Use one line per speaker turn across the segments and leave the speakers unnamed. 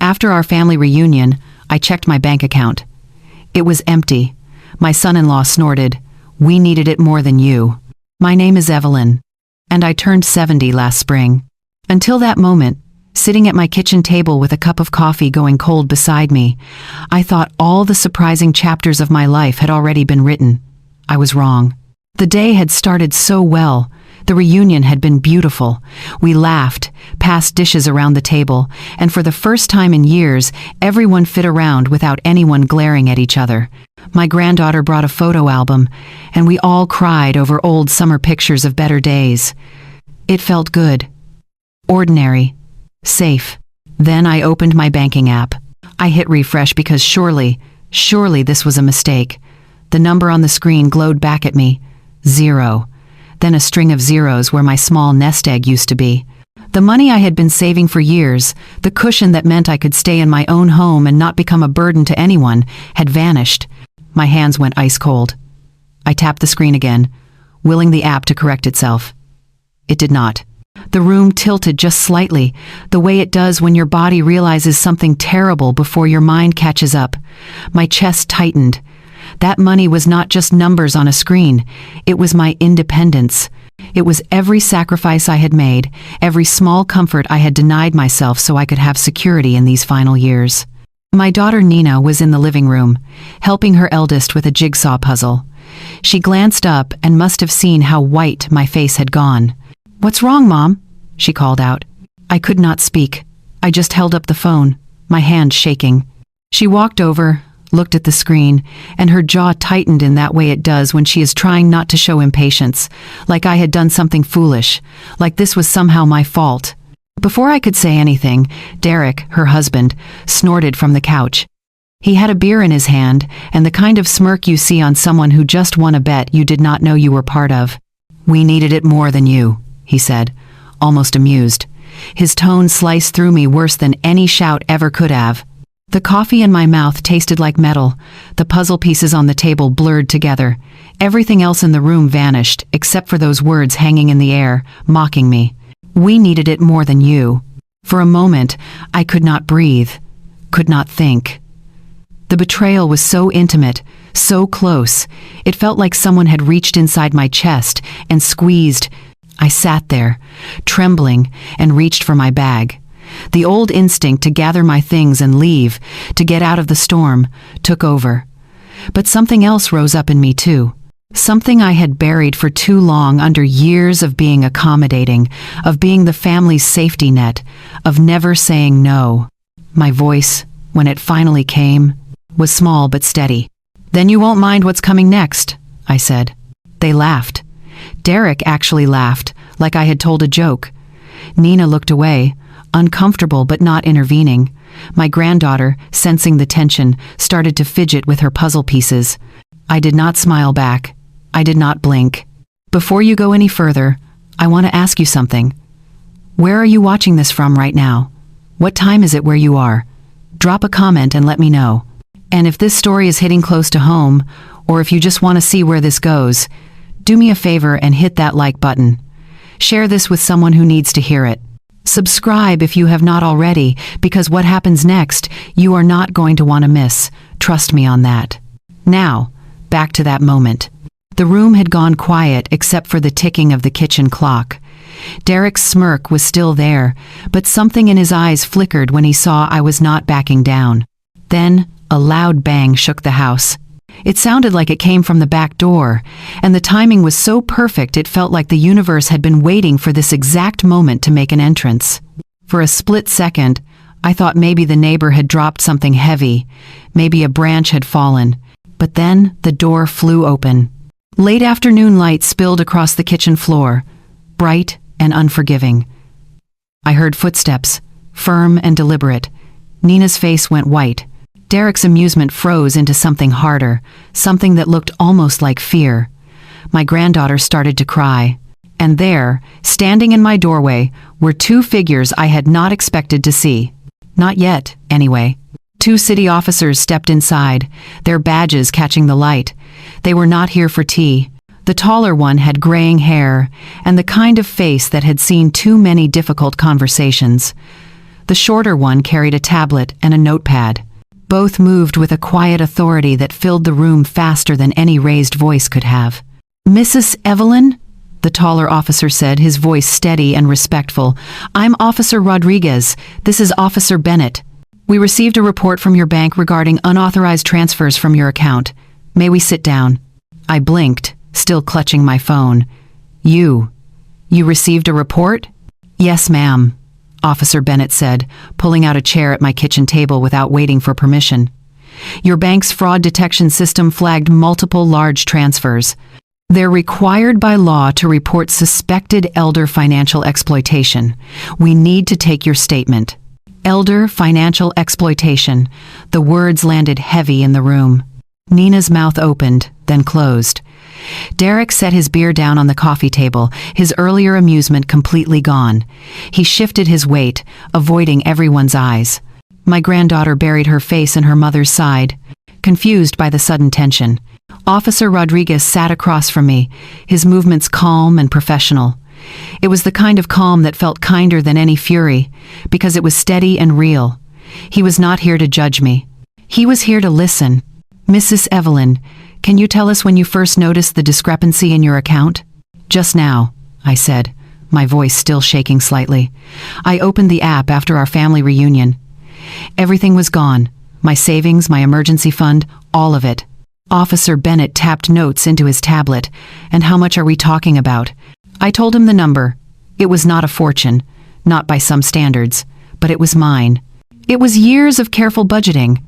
After our family reunion, I checked my bank account. It was empty. My son-in-law snorted, "We needed it more than you." My name is Evelyn, and I turned 70 last spring. Until that moment, sitting at my kitchen table with a cup of coffee going cold beside me, I thought all the surprising chapters of my life had already been written. I was wrong. The day had started so well. The reunion had been beautiful. We laughed, passed dishes around the table, and for the first time in years, everyone fit around without anyone glaring at each other. My granddaughter brought a photo album, and we all cried over old summer pictures of better days. It felt good. Ordinary. Safe. Then I opened my banking app. I hit refresh because surely this was a mistake. The number on the screen glowed back at me. 0. Then a string of zeros where my small nest egg used to be. The money I had been saving for years, the cushion that meant I could stay in my own home and not become a burden to anyone, had vanished. My hands went ice cold. I tapped the screen again, willing the app to correct itself. It did not. The room tilted just slightly, the way it does when your body realizes something terrible before your mind catches up. My chest tightened. That money was not just numbers on a screen. It was my independence. It was every sacrifice I had made, every small comfort I had denied myself so I could have security in these final years. My daughter Nina was in the living room, helping her eldest with a jigsaw puzzle. She glanced up and must have seen how white my face had gone. "What's wrong, Mom?" she called out. I could not speak. I just held up the phone, my hand shaking. She walked over, looked at the screen, and her jaw tightened in that way it does when she is trying not to show impatience, like I had done something foolish, like this was somehow my fault. Before I could say anything, Derek, her husband, snorted from the couch. He had a beer in his hand, and the kind of smirk you see on someone who just won a bet you did not know you were part of. "We needed it more than you," he said, almost amused. His tone sliced through me worse than any shout ever could have. The coffee in my mouth tasted like metal. The puzzle pieces on the table blurred together. Everything else in the room vanished, except for those words hanging in the air, mocking me. "We needed it more than you." For a moment, I could not breathe, could not think. The betrayal was so intimate, so close. It felt like someone had reached inside my chest and squeezed. I sat there, trembling, and reached for my bag. The old instinct to gather my things and leave, to get out of the storm, took over. But something else rose up in me too. Something I had buried for too long under years of being accommodating, of being the family's safety net, of never saying no. My voice, when it finally came, was small but steady. "Then you won't mind what's coming next," I said. They laughed. Derek actually laughed, like I had told a joke. Nina looked away, uncomfortable but not intervening. My granddaughter, sensing the tension, started to fidget with her puzzle pieces. I did not smile back. I did not blink. "Before you go any further, I want to ask you something. Where are you watching this from right now? What time is it where you are? Drop a comment and let me know. And if this story is hitting close to home, or if you just want to see where this goes, do me a favor and hit that like button. Share this with someone who needs to hear it. Subscribe if you have not already, because what happens next, you are not going to want to miss. Trust me on that." Now, back to that moment. The room had gone quiet except for the ticking of the kitchen clock. Derek's smirk was still there, but something in his eyes flickered when he saw I was not backing down. Then, a loud bang shook the house. It sounded like it came from the back door, and the timing was so perfect it felt like the universe had been waiting for this exact moment to make an entrance. For a split second, I thought maybe the neighbor had dropped something heavy, maybe a branch had fallen, but then the door flew open. Late afternoon light spilled across the kitchen floor, bright and unforgiving. I heard footsteps, firm and deliberate. Nina's face went white. Derek's amusement froze into something harder, something that looked almost like fear. My granddaughter started to cry. And there, standing in my doorway, were two figures I had not expected to see. Not yet, anyway. Two city officers stepped inside, their badges catching the light. They were not here for tea. The taller one had graying hair and the kind of face that had seen too many difficult conversations. The shorter one carried a tablet and a notepad. Both moved with a quiet authority that filled the room faster than any raised voice could have. "Mrs. Evelyn?" the taller officer said, his voice steady and respectful. "I'm Officer Rodriguez. This is Officer Bennett. We received a report from your bank regarding unauthorized transfers from your account. May we sit down?" I blinked, still clutching my phone. You received a report?" "Yes, ma'am," Officer Bennett said, pulling out a chair at my kitchen table without waiting for permission. "Your bank's fraud detection system flagged multiple large transfers. They're required by law to report suspected elder financial exploitation. We need to take your statement." Elder financial exploitation. The words landed heavy in the room. Nina's mouth opened, then closed. Derek set his beer down on the coffee table, his earlier amusement completely gone. He shifted his weight, avoiding everyone's eyes. My granddaughter buried her face in her mother's side, confused by the sudden tension. Officer Rodriguez sat across from me, his movements calm and professional. It was the kind of calm that felt kinder than any fury, because it was steady and real. He was not here to judge me. He was here to listen. "Mrs. Evelyn, can you tell us when you first noticed the discrepancy in your account?" "Just now," I said, my voice still shaking slightly. "I opened the app after our family reunion. Everything was gone. My savings, my emergency fund, all of it." Officer Bennett tapped notes into his tablet. "And how much are we talking about?" I told him the number. It was not a fortune, not by some standards, but it was mine. It was years of careful budgeting,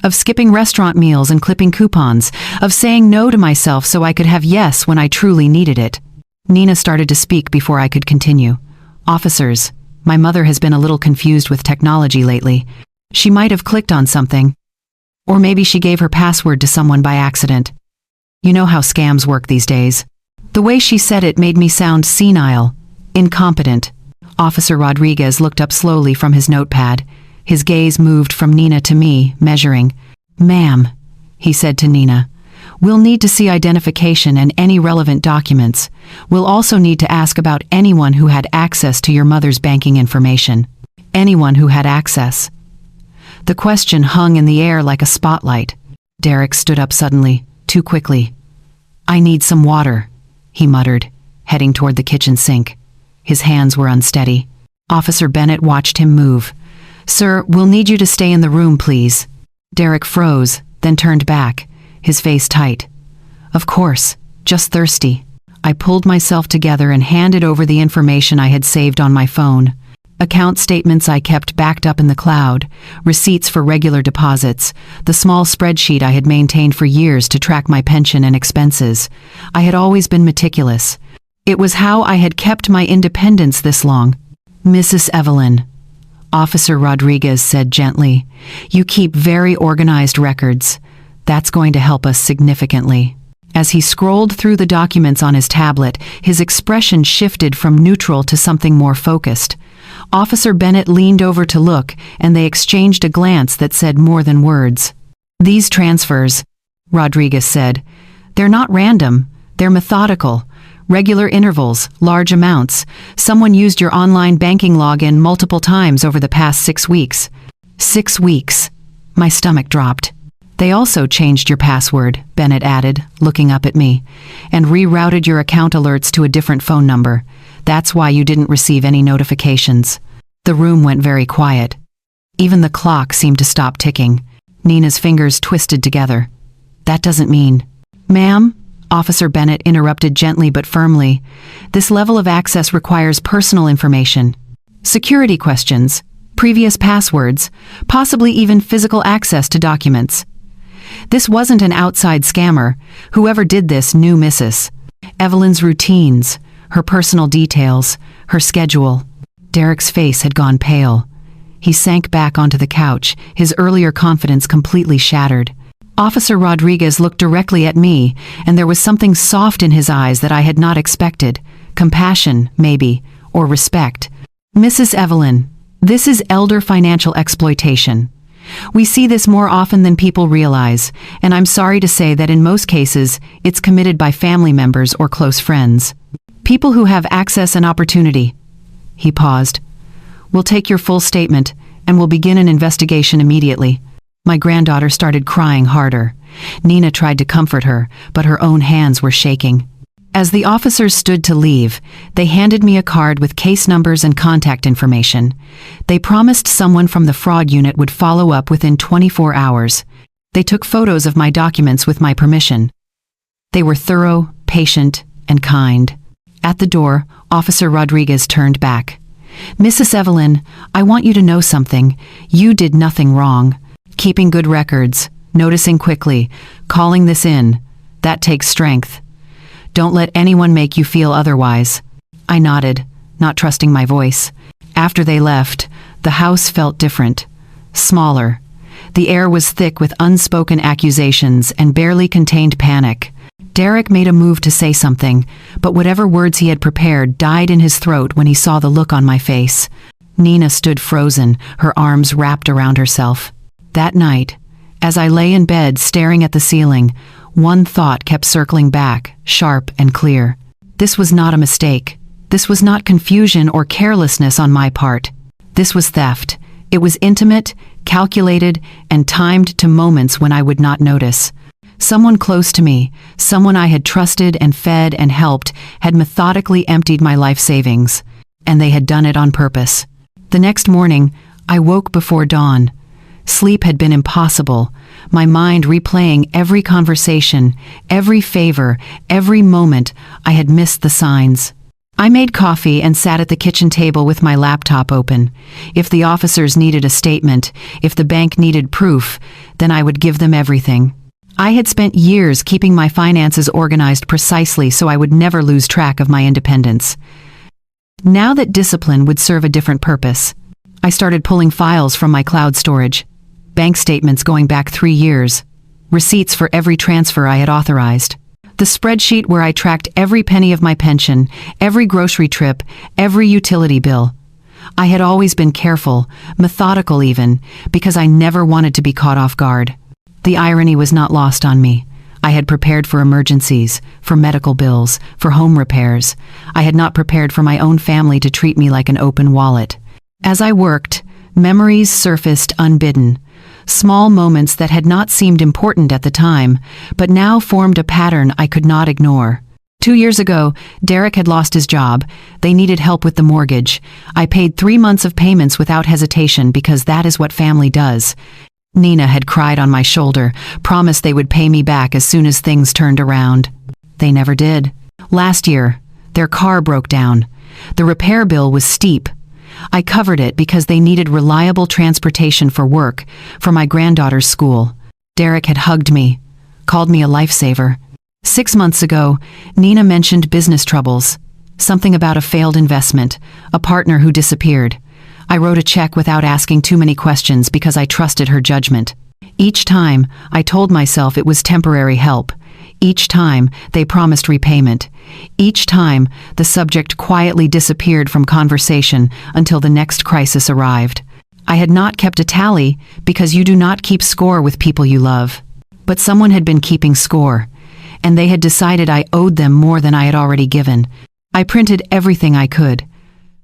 of skipping restaurant meals and clipping coupons, of saying no to myself so I could have yes when I truly needed it. Nina started to speak before I could continue. "Officers, my mother has been a little confused with technology lately. She might have clicked on something. Or maybe she gave her password to someone by accident. You know how scams work these days." The way she said it made me sound senile, incompetent. Officer Rodriguez looked up slowly from his notepad. His gaze moved from Nina to me, measuring. "Ma'am," he said to Nina, "we'll need to see identification and any relevant documents. We'll also need to ask about anyone who had access to your mother's banking information. Anyone who had access." The question hung in the air like a spotlight. Derek stood up suddenly, too quickly. "I need some water," he muttered, heading toward the kitchen sink. His hands were unsteady. Officer Bennett watched him move. "Sir, we'll need you to stay in the room, please." Derek froze, then turned back, his face tight. "Of course, just thirsty." I pulled myself together and handed over the information I had saved on my phone. Account statements I kept backed up in the cloud, receipts for regular deposits, the small spreadsheet I had maintained for years to track my pension and expenses. I had always been meticulous. It was how I had kept my independence this long. "Mrs. Evelyn," Officer Rodriguez said gently, "you keep very organized records. That's going to help us significantly." As he scrolled through the documents on his tablet, his expression shifted from neutral to something more focused. Officer Bennett leaned over to look, and they exchanged a glance that said more than words. "These transfers," Rodriguez said, "they're not random, they're methodical. Regular intervals, large amounts. Someone used your online banking login multiple times over the past 6 weeks. 6 weeks. My stomach dropped. "They also changed your password," Bennett added, looking up at me, "and rerouted your account alerts to a different phone number. That's why you didn't receive any notifications." The room went very quiet. Even the clock seemed to stop ticking. Nina's fingers twisted together. "That doesn't mean—" "Ma'am," Officer Bennett interrupted gently but firmly, "this level of access requires personal information. Security questions, previous passwords, possibly even physical access to documents. This wasn't an outside scammer. Whoever did this knew Mrs. Evelyn's routines, her personal details, her schedule." Derek's face had gone pale. He sank back onto the couch, his earlier confidence completely shattered. Officer Rodriguez looked directly at me, and there was something soft in his eyes that I had not expected. Compassion, maybe, or respect. "Mrs. Evelyn, this is elder financial exploitation. We see this more often than people realize, and I'm sorry to say that in most cases, it's committed by family members or close friends. People who have access and opportunity." He paused. "We'll take your full statement, and will begin an investigation immediately." My granddaughter started crying harder. Nina tried to comfort her, but her own hands were shaking. As the officers stood to leave, they handed me a card with case numbers and contact information. They promised someone from the fraud unit would follow up within 24 hours. They took photos of my documents with my permission. They were thorough, patient, and kind. At the door, Officer Rodriguez turned back. "Mrs. Evelyn, I want you to know something. You did nothing wrong. Keeping good records, noticing quickly, calling this in, that takes strength. Don't let anyone make you feel otherwise." I nodded, not trusting my voice. After they left, the house felt different. Smaller. The air was thick with unspoken accusations and barely contained panic. Derek made a move to say something, but whatever words he had prepared died in his throat when he saw the look on my face. Nina stood frozen, her arms wrapped around herself. That night, as I lay in bed staring at the ceiling, one thought kept circling back, sharp and clear. This was not a mistake. This was not confusion or carelessness on my part. This was theft. It was intimate, calculated, and timed to moments when I would not notice. Someone close to me, someone I had trusted and fed and helped, had methodically emptied my life savings. And they had done it on purpose. The next morning, I woke before dawn. Sleep had been impossible, my mind replaying every conversation, every favor, every moment I had missed the signs. I made coffee and sat at the kitchen table with my laptop open. If the officers needed a statement, if the bank needed proof, then I would give them everything. I had spent years keeping my finances organized precisely so I would never lose track of my independence. Now that discipline would serve a different purpose, I started pulling files from my cloud storage. Bank statements going back 3 years, receipts for every transfer I had authorized, the spreadsheet where I tracked every penny of my pension, every grocery trip, every utility bill. I had always been careful, methodical even, because I never wanted to be caught off guard. The irony was not lost on me. I had prepared for emergencies, for medical bills, for home repairs. I had not prepared for my own family to treat me like an open wallet. As I worked, memories surfaced unbidden. Small moments that had not seemed important at the time, but now formed a pattern I could not ignore. 2 years ago, Derek had lost his job. They needed help with the mortgage. I paid 3 months of payments without hesitation because that is what family does. Nina had cried on my shoulder, promised they would pay me back as soon as things turned around. They never did. Last year, their car broke down. The repair bill was steep. I covered it because they needed reliable transportation for work, for my granddaughter's school. Derek had hugged me, called me a lifesaver. 6 months ago, Nina mentioned business troubles, something about a failed investment, a partner who disappeared. I wrote a check without asking too many questions because I trusted her judgment. Each time, I told myself it was temporary help. Each time, they promised repayment. Each time, the subject quietly disappeared from conversation until the next crisis arrived. I had not kept a tally because you do not keep score with people you love. But someone had been keeping score, and they had decided I owed them more than I had already given. I printed everything I could.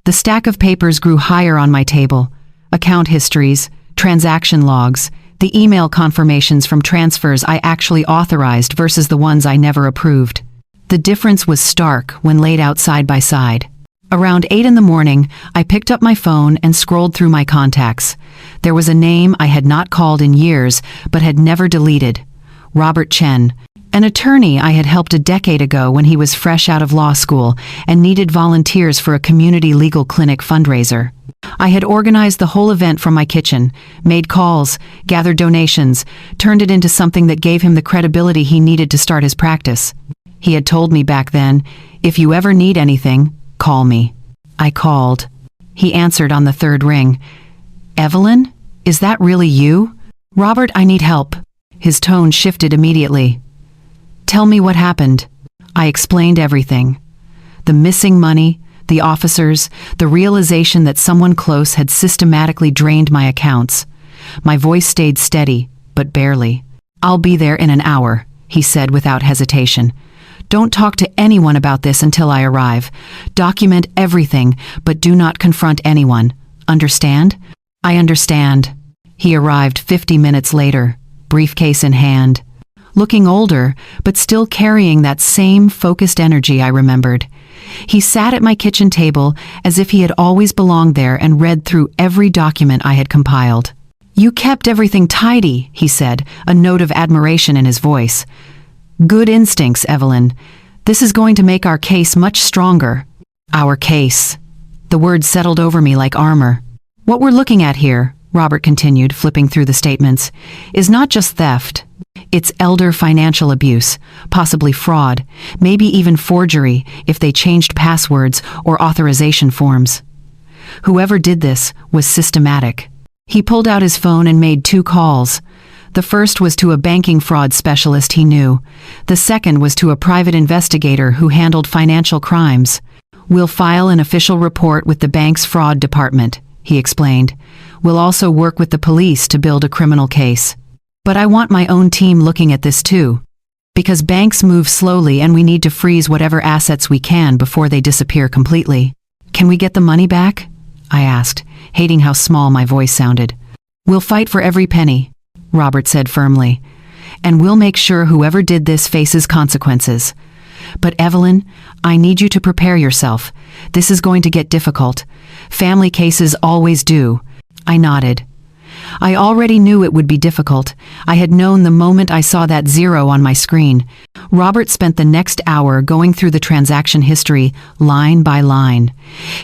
The stack of papers grew higher on my table. Account histories, transaction logs, the email confirmations from transfers I actually authorized versus the ones I never approved. The difference was stark when laid out side by side. Around 8 in the morning, I picked up my phone and scrolled through my contacts. There was a name I had not called in years, but had never deleted. Robert Chen, an attorney I had helped a decade ago when he was fresh out of law school and needed volunteers for a community legal clinic fundraiser. I had organized the whole event from my kitchen, made calls, gathered donations, turned it into something that gave him the credibility he needed to start his practice. He had told me back then, "If you ever need anything, call me." I called. He answered on the 3rd ring. "Evelyn, is that really you?" "Robert, I need help." His tone shifted immediately. "Tell me what happened." I explained everything. The missing money, the officers, the realization that someone close had systematically drained my accounts. My voice stayed steady, but barely. "I'll be there in an hour," he said without hesitation. "Don't talk to anyone about this until I arrive. Document everything, but do not confront anyone. Understand?" I understand. He arrived 50 minutes later, briefcase in hand. Looking older, but still carrying that same focused energy I remembered. He sat at my kitchen table as if he had always belonged there and read through every document I had compiled. "You kept everything tidy," he said, a note of admiration in his voice. "Good instincts, Evelyn. This is going to make our case much stronger." Our case. The words settled over me like armor. "What we're looking at here," Robert continued, flipping through the statements, "is not just theft. It's elder financial abuse, possibly fraud, maybe even forgery if they changed passwords or authorization forms. Whoever did this was systematic." He pulled out his phone and made 2 calls. The first was to a banking fraud specialist he knew. The second was to a private investigator who handled financial crimes. "We'll file an official report with the bank's fraud department," he explained. "We'll also work with the police to build a criminal case. But I want my own team looking at this too. Because banks move slowly and we need to freeze whatever assets we can before they disappear completely." "Can we get the money back?" I asked, hating how small my voice sounded. "We'll fight for every penny," Robert said firmly. "And we'll make sure whoever did this faces consequences. But Evelyn, I need you to prepare yourself. This is going to get difficult. Family cases always do." I nodded. I already knew it would be difficult. I had known the moment I saw that 0 on my screen. Robert spent the next hour going through the transaction history, line by line.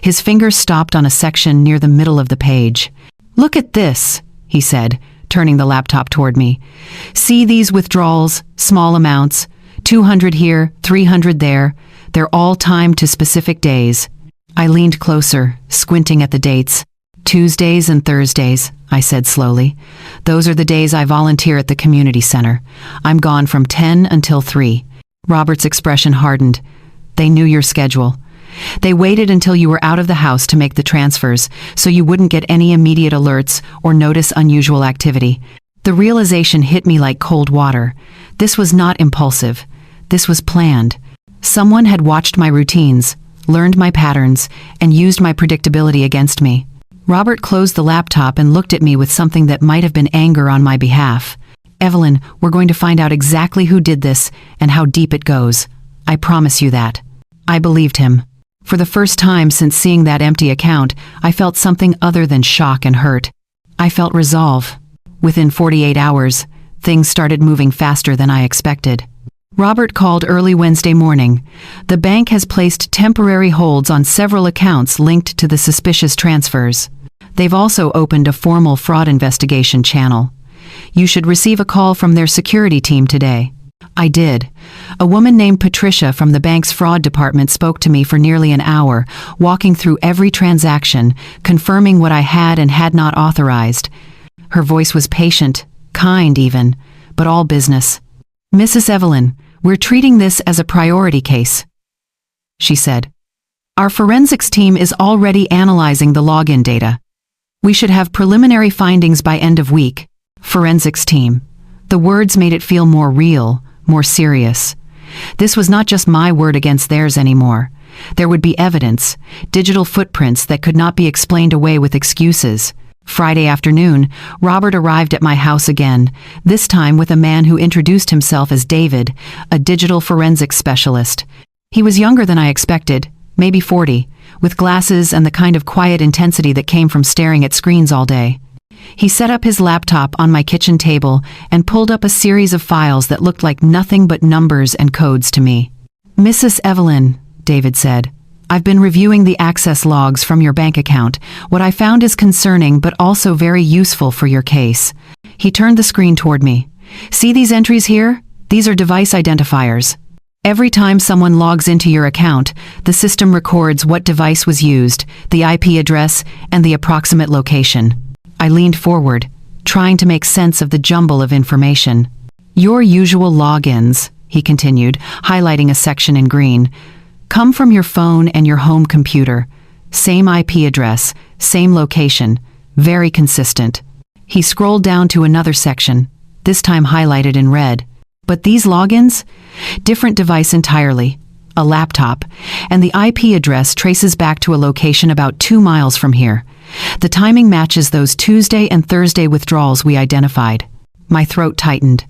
His finger stopped on a section near the middle of the page. "Look at this," he said, turning the laptop toward me. "See these withdrawals, small amounts, 200 here, 300 there. They're all timed to specific days." I leaned closer, squinting at the dates. "Tuesdays and Thursdays," I said slowly. "Those are the days I volunteer at the community center. I'm gone from 10 until 3. Robert's expression hardened. "They knew your schedule. They waited until you were out of the house to make the transfers, so you wouldn't get any immediate alerts or notice unusual activity." The realization hit me like cold water. This was not impulsive. This was planned. Someone had watched my routines, learned my patterns, and used my predictability against me. Robert closed the laptop and looked at me with something that might have been anger on my behalf. "Evelyn, we're going to find out exactly who did this and how deep it goes. I promise you that." I believed him. For the first time since seeing that empty account, I felt something other than shock and hurt. I felt resolve. Within 48 hours, things started moving faster than I expected. Robert called early Wednesday morning. "The bank has placed temporary holds on several accounts linked to the suspicious transfers. They've also opened a formal fraud investigation channel. You should receive a call from their security team today." I did. A woman named Patricia from the bank's fraud department spoke to me for nearly an hour, walking through every transaction, confirming what I had and had not authorized. Her voice was patient, kind even, but all business. "Mrs. Evelyn, we're treating this as a priority case," she said. "Our forensics team is already analyzing the login data. We should have preliminary findings by end of week." Forensics team. The words made it feel more real, more serious. This was not just my word against theirs anymore. There would be evidence, digital footprints that could not be explained away with excuses. Friday afternoon, Robert arrived at my house again, this time with a man who introduced himself as David, a digital forensics specialist. He was younger than I expected, maybe 40, with glasses and the kind of quiet intensity that came from staring at screens all day. He set up his laptop on my kitchen table and pulled up a series of files that looked like nothing but numbers and codes to me. "Mrs. Evelyn," David said, "I've been reviewing the access logs from your bank account. What I found is concerning but also very useful for your case." He turned the screen toward me. "See these entries here? These are device identifiers. Every time someone logs into your account, the system records what device was used, the IP address, and the approximate location." I leaned forward, trying to make sense of the jumble of information. "Your usual logins," he continued, highlighting a section in green, "come from your phone and your home computer. Same IP address, same location, very consistent." He scrolled down to another section, this time highlighted in red. "But these logins? Different device entirely, a laptop, and the IP address traces back to a location about 2 miles from here. The timing matches those Tuesday and Thursday withdrawals we identified. My throat tightened.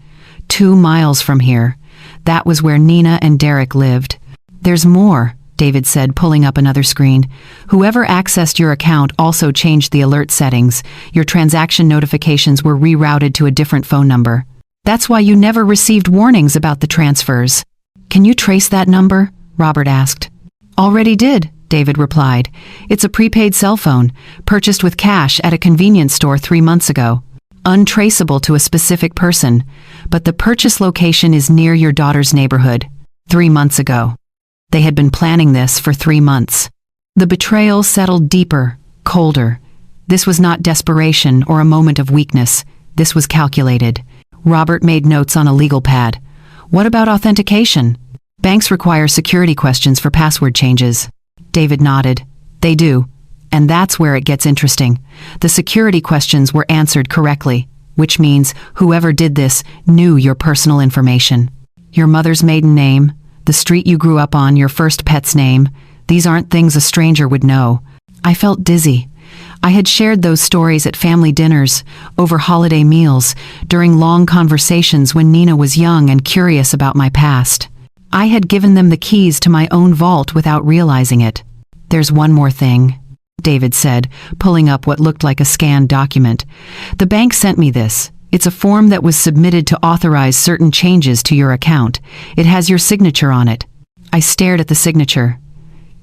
2 miles from here. That was where Nina and Derek lived. There's more, David said, pulling up another screen. Whoever accessed your account also changed the alert settings. Your transaction notifications were rerouted to a different phone number. That's why you never received warnings about the transfers. Can you trace that number? Robert asked. Already did, David replied. It's a prepaid cell phone, purchased with cash at a convenience store 3 months ago. Untraceable to a specific person, but the purchase location is near your daughter's neighborhood. 3 months ago. They had been planning this for 3 months. The betrayal settled deeper, colder. This was not desperation or a moment of weakness. This was calculated. Robert made notes on a legal pad. What about authentication? Banks require security questions for password changes. David nodded. They do. And that's where it gets interesting. The security questions were answered correctly, which means whoever did this knew your personal information. Your mother's maiden name, the street you grew up on, your first pet's name. These aren't things a stranger would know. I felt dizzy. I had shared those stories at family dinners, over holiday meals, during long conversations when Nina was young and curious about my past. I had given them the keys to my own vault without realizing it. There's one more thing, David said, pulling up what looked like a scanned document. The bank sent me this. It's a form that was submitted to authorize certain changes to your account. It has your signature on it. I stared at the signature.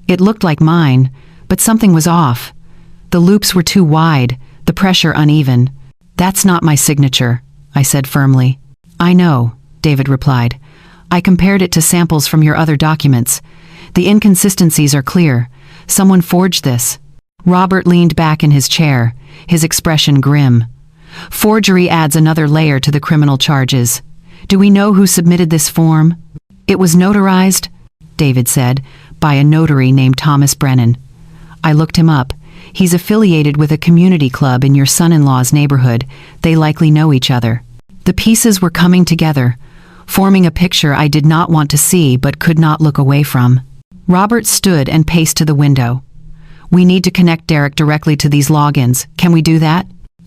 It looked like mine, but something was off. The loops were too wide, the pressure uneven. That's not my signature, I said firmly. I know, David replied. I compared it to samples from your other documents. The inconsistencies are clear. Someone forged this. Robert leaned back in his chair, his expression grim. Forgery adds another layer to the criminal charges. Do we know who submitted this form? It was notarized, David said, by a notary named Thomas Brennan. I looked him up. He's affiliated with a community club in your son-in-law's neighborhood. They likely know each other. The pieces were coming together, forming a picture I did not want to see but could not look away from. Robert stood and paced to the window. We need to connect Derek directly to these logins. Can we do that?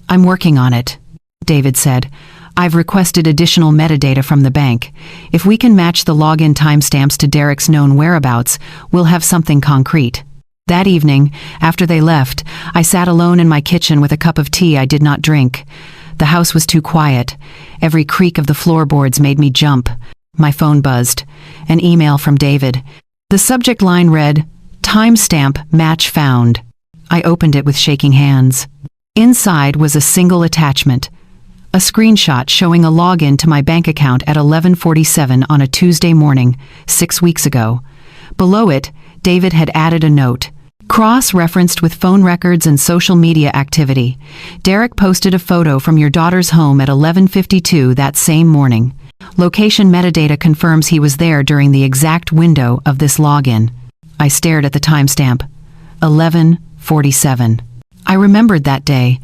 I'm working on it, David said. I've requested additional metadata from the bank. If we can match the login timestamps to Derek's known whereabouts, we'll have something concrete. That evening, after they left, I sat alone in my kitchen with a cup of tea I did not drink. The house was too quiet. Every creak of the floorboards made me jump. My phone buzzed. An email from David. The subject line read, "Timestamp match found." I opened it with shaking hands. Inside was a single attachment. A screenshot showing a login to my bank account at 11:47 on a Tuesday morning, 6 weeks ago. Below it, David had added a note. Cross-referenced with phone records and social media activity. Derek posted a photo from your daughter's home at 11:52 that same morning. Location metadata confirms he was there during the exact window of this login. I stared at the timestamp. 11:47. I remembered that day.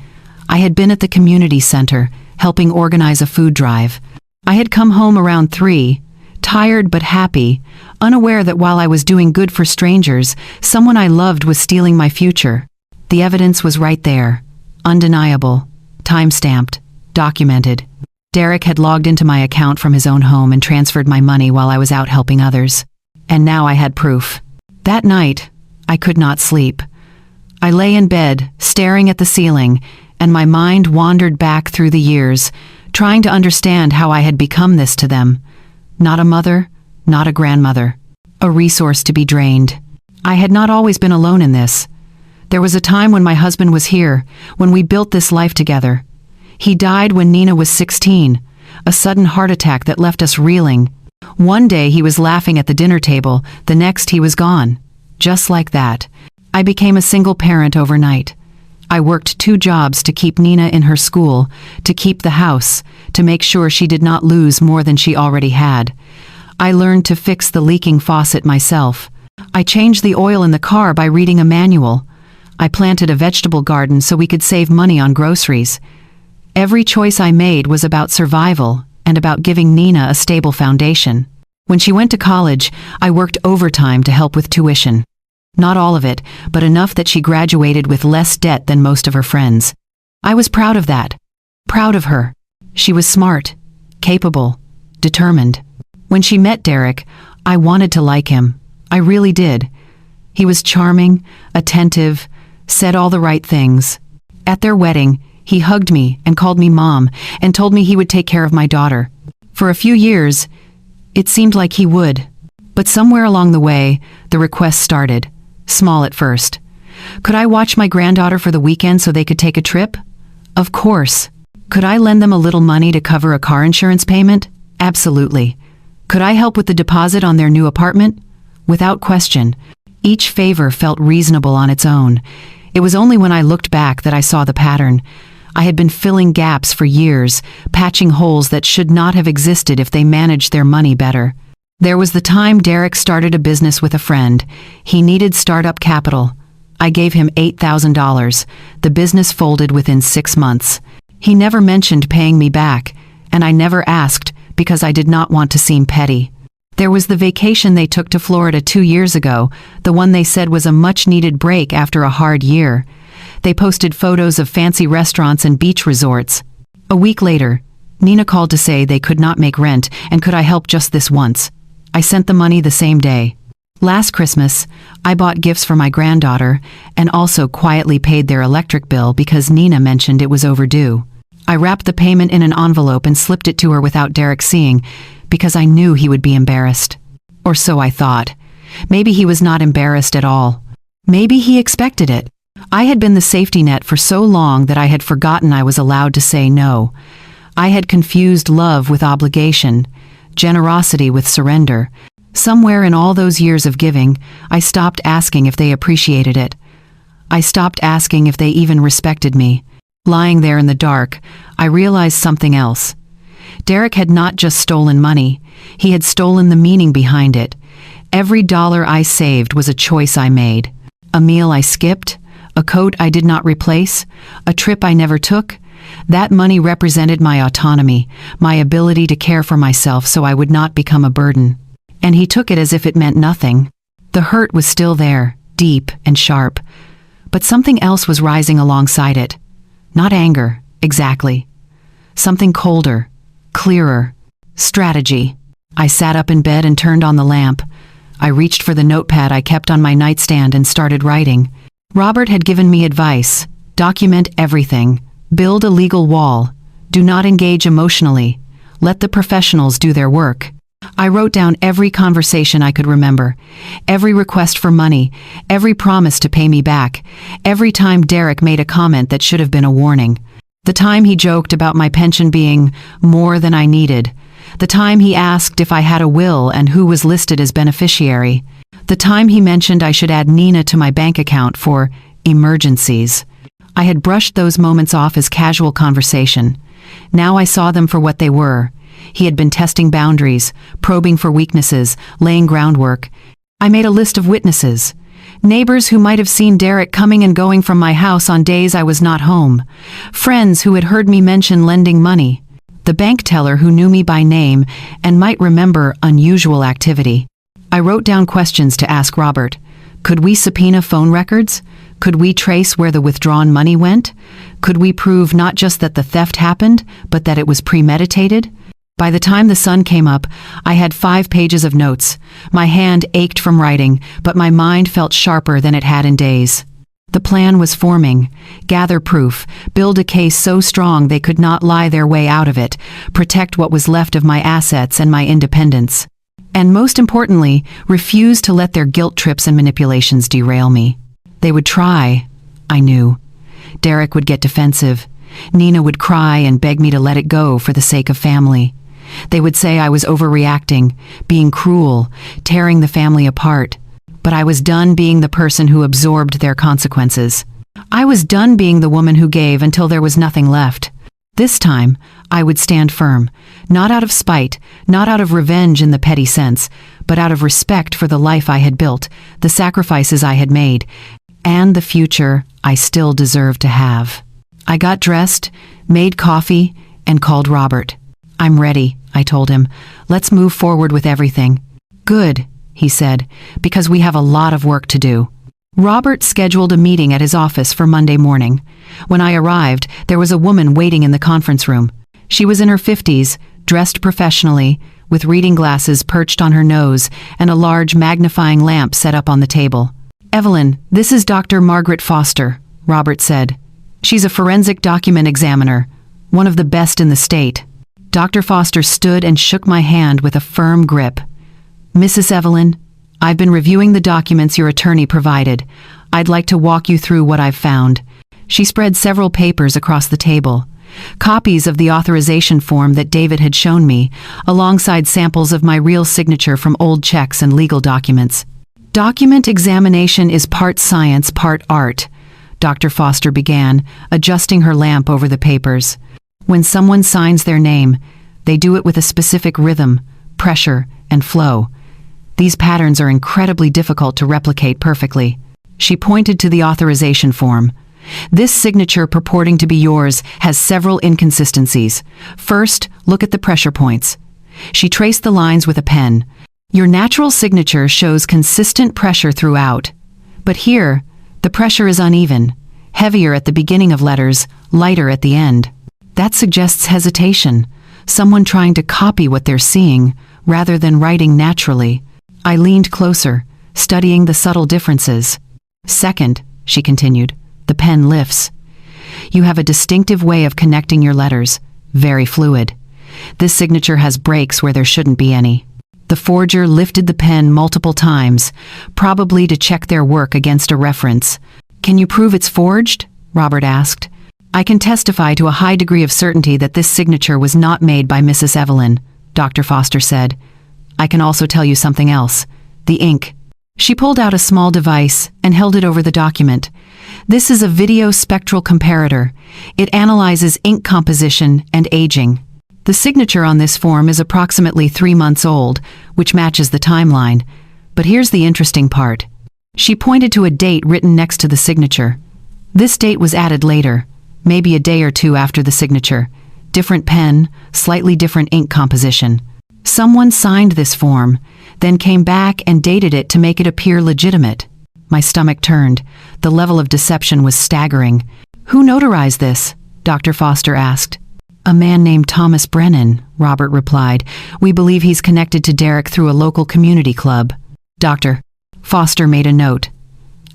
I had been at the community center, helping organize a food drive. I had come home around 3, tired but happy, unaware that while I was doing good for strangers, someone I loved was stealing my future. The evidence was right there. Undeniable. Time-stamped. Documented. Derek had logged into my account from his own home and transferred my money while I was out helping others. And now I had proof. That night, I could not sleep. I lay in bed, staring at the ceiling, and my mind wandered back through the years, trying to understand how I had become this to them. Not a mother, not a grandmother. A resource to be drained. I had not always been alone in this. There was a time when my husband was here, when we built this life together. He died when Nina was 16, a sudden heart attack that left us reeling. One day he was laughing at the dinner table, the next he was gone. Just like that. I became a single parent overnight. I worked 2 jobs to keep Nina in her school, to keep the house, to make sure she did not lose more than she already had. I learned to fix the leaking faucet myself. I changed the oil in the car by reading a manual. I planted a vegetable garden so we could save money on groceries. Every choice I made was about survival and about giving Nina a stable foundation. When she went to college, I worked overtime to help with tuition. Not all of it, but enough that she graduated with less debt than most of her friends. I was proud of that. Proud of her. She was smart, capable, determined. When she met Derek, I wanted to like him. I really did. He was charming, attentive, said all the right things. At their wedding, he hugged me and called me mom and told me he would take care of my daughter. For a few years, it seemed like he would. But somewhere along the way, the requests started. Small at first. Could I watch my granddaughter for the weekend so they could take a trip? Of course. Could I lend them a little money to cover a car insurance payment? Absolutely. Could I help with the deposit on their new apartment? Without question. Each favor felt reasonable on its own. It was only when I looked back that I saw the pattern. I had been filling gaps for years, patching holes that should not have existed if they managed their money better. There was the time Derek started a business with a friend. He needed startup capital. I gave him $8,000. The business folded within 6 months. He never mentioned paying me back, and I never asked because I did not want to seem petty. There was the vacation they took to Florida 2 years ago, the one they said was a much-needed break after a hard year. They posted photos of fancy restaurants and beach resorts. A week later, Nina called to say they could not make rent and could I help just this once. I sent the money the same day. Last Christmas, I bought gifts for my granddaughter and also quietly paid their electric bill because Nina mentioned it was overdue. I wrapped the payment in an envelope and slipped it to her without Derek seeing because I knew he would be embarrassed. Or so I thought. Maybe he was not embarrassed at all. Maybe he expected it. I had been the safety net for so long that I had forgotten I was allowed to say no. I had confused love with obligation, generosity with surrender. Somewhere in all those years of giving, I stopped asking if they appreciated it. I stopped asking if they even respected me. Lying there in the dark, I realized something else. Derek had not just stolen money, he had stolen the meaning behind it. Every dollar I saved was a choice I made. A meal I skipped, a coat I did not replace, a trip I never took. That money represented my autonomy, my ability to care for myself so I would not become a burden. And he took it as if it meant nothing. The hurt was still there, deep and sharp. But something else was rising alongside it. Not anger, exactly. Something colder, clearer. Strategy. I sat up in bed and turned on the lamp. I reached for the notepad I kept on my nightstand and started writing. Robert had given me advice. Document everything. Build a legal wall. Do not engage emotionally. Let the professionals do their work. I wrote down every conversation I could remember, every request for money, every promise to pay me back, every time Derek made a comment that should have been a warning. The time he joked about my pension being more than I needed. The time he asked if I had a will and who was listed as beneficiary. The time he mentioned I should add Nina to my bank account for emergencies. I had brushed those moments off as casual conversation. Now I saw them for what they were. He had been testing boundaries, probing for weaknesses, laying groundwork. I made a list of witnesses. Neighbors who might have seen Derek coming and going from my house on days I was not home. Friends who had heard me mention lending money. The bank teller who knew me by name and might remember unusual activity. I wrote down questions to ask Robert. Could we subpoena phone records? Could we trace where the withdrawn money went? Could we prove not just that the theft happened, but that it was premeditated? By the time the sun came up, I had 5 pages of notes. My hand ached from writing, but my mind felt sharper than it had in days. The plan was forming. Gather proof, build a case so strong they could not lie their way out of it, protect what was left of my assets and my independence. And most importantly, refuse to let their guilt trips and manipulations derail me. They would try, I knew. Derek would get defensive. Nina would cry and beg me to let it go for the sake of family. They would say I was overreacting, being cruel, tearing the family apart. But I was done being the person who absorbed their consequences. I was done being the woman who gave until there was nothing left. This time, I would stand firm, not out of spite, not out of revenge in the petty sense, but out of respect for the life I had built, the sacrifices I had made, and the future I still deserved to have. I got dressed, made coffee, and called Robert. I'm ready, I told him. Let's move forward with everything. Good, he said, because we have a lot of work to do. Robert scheduled a meeting at his office for Monday morning. When I arrived, there was a woman waiting in the conference room. She was in her 50s, dressed professionally, with reading glasses perched on her nose and a large magnifying lamp set up on the table. "Evelyn, this is Dr. Margaret Foster," Robert said. "She's a forensic document examiner, one of the best in the state." Dr. Foster stood and shook my hand with a firm grip. "Mrs. Evelyn, I've been reviewing the documents your attorney provided. I'd like to walk you through what I've found." She spread several papers across the table. Copies of the authorization form that David had shown me, alongside samples of my real signature from old checks and legal documents. "Document examination is part science, part art," Dr. Foster began, adjusting her lamp over the papers. "When someone signs their name, they do it with a specific rhythm, pressure, and flow. These patterns are incredibly difficult to replicate perfectly." She pointed to the authorization form. "This signature purporting to be yours has several inconsistencies. First, look at the pressure points." She traced the lines with a pen. "Your natural signature shows consistent pressure throughout. But here, the pressure is uneven, heavier at the beginning of letters, lighter at the end. That suggests hesitation, someone trying to copy what they're seeing, rather than writing naturally." I leaned closer, studying the subtle differences. "Second," she continued, "the pen lifts. You have a distinctive way of connecting your letters, very fluid. This signature has breaks where there shouldn't be any." The forger lifted the pen multiple times, probably to check their work against a reference. "Can you prove it's forged?" Robert asked. "I can testify to a high degree of certainty that this signature was not made by Mrs. Evelyn," Dr. Foster said. "I can also tell you something else. The ink." She pulled out a small device and held it over the document. "This is a video spectral comparator. It analyzes ink composition and aging. The signature on this form is approximately 3 months old, which matches the timeline. But here's the interesting part." She pointed to a date written next to the signature. "This date was added later, maybe a day or two after the signature. Different pen, slightly different ink composition. Someone signed this form, then came back and dated it to make it appear legitimate." My stomach turned. The level of deception was staggering. "Who notarized this?" Dr. Foster asked. "A man named Thomas Brennan," Robert replied. "We believe he's connected to Derek through a local community club." Dr. Foster made a note.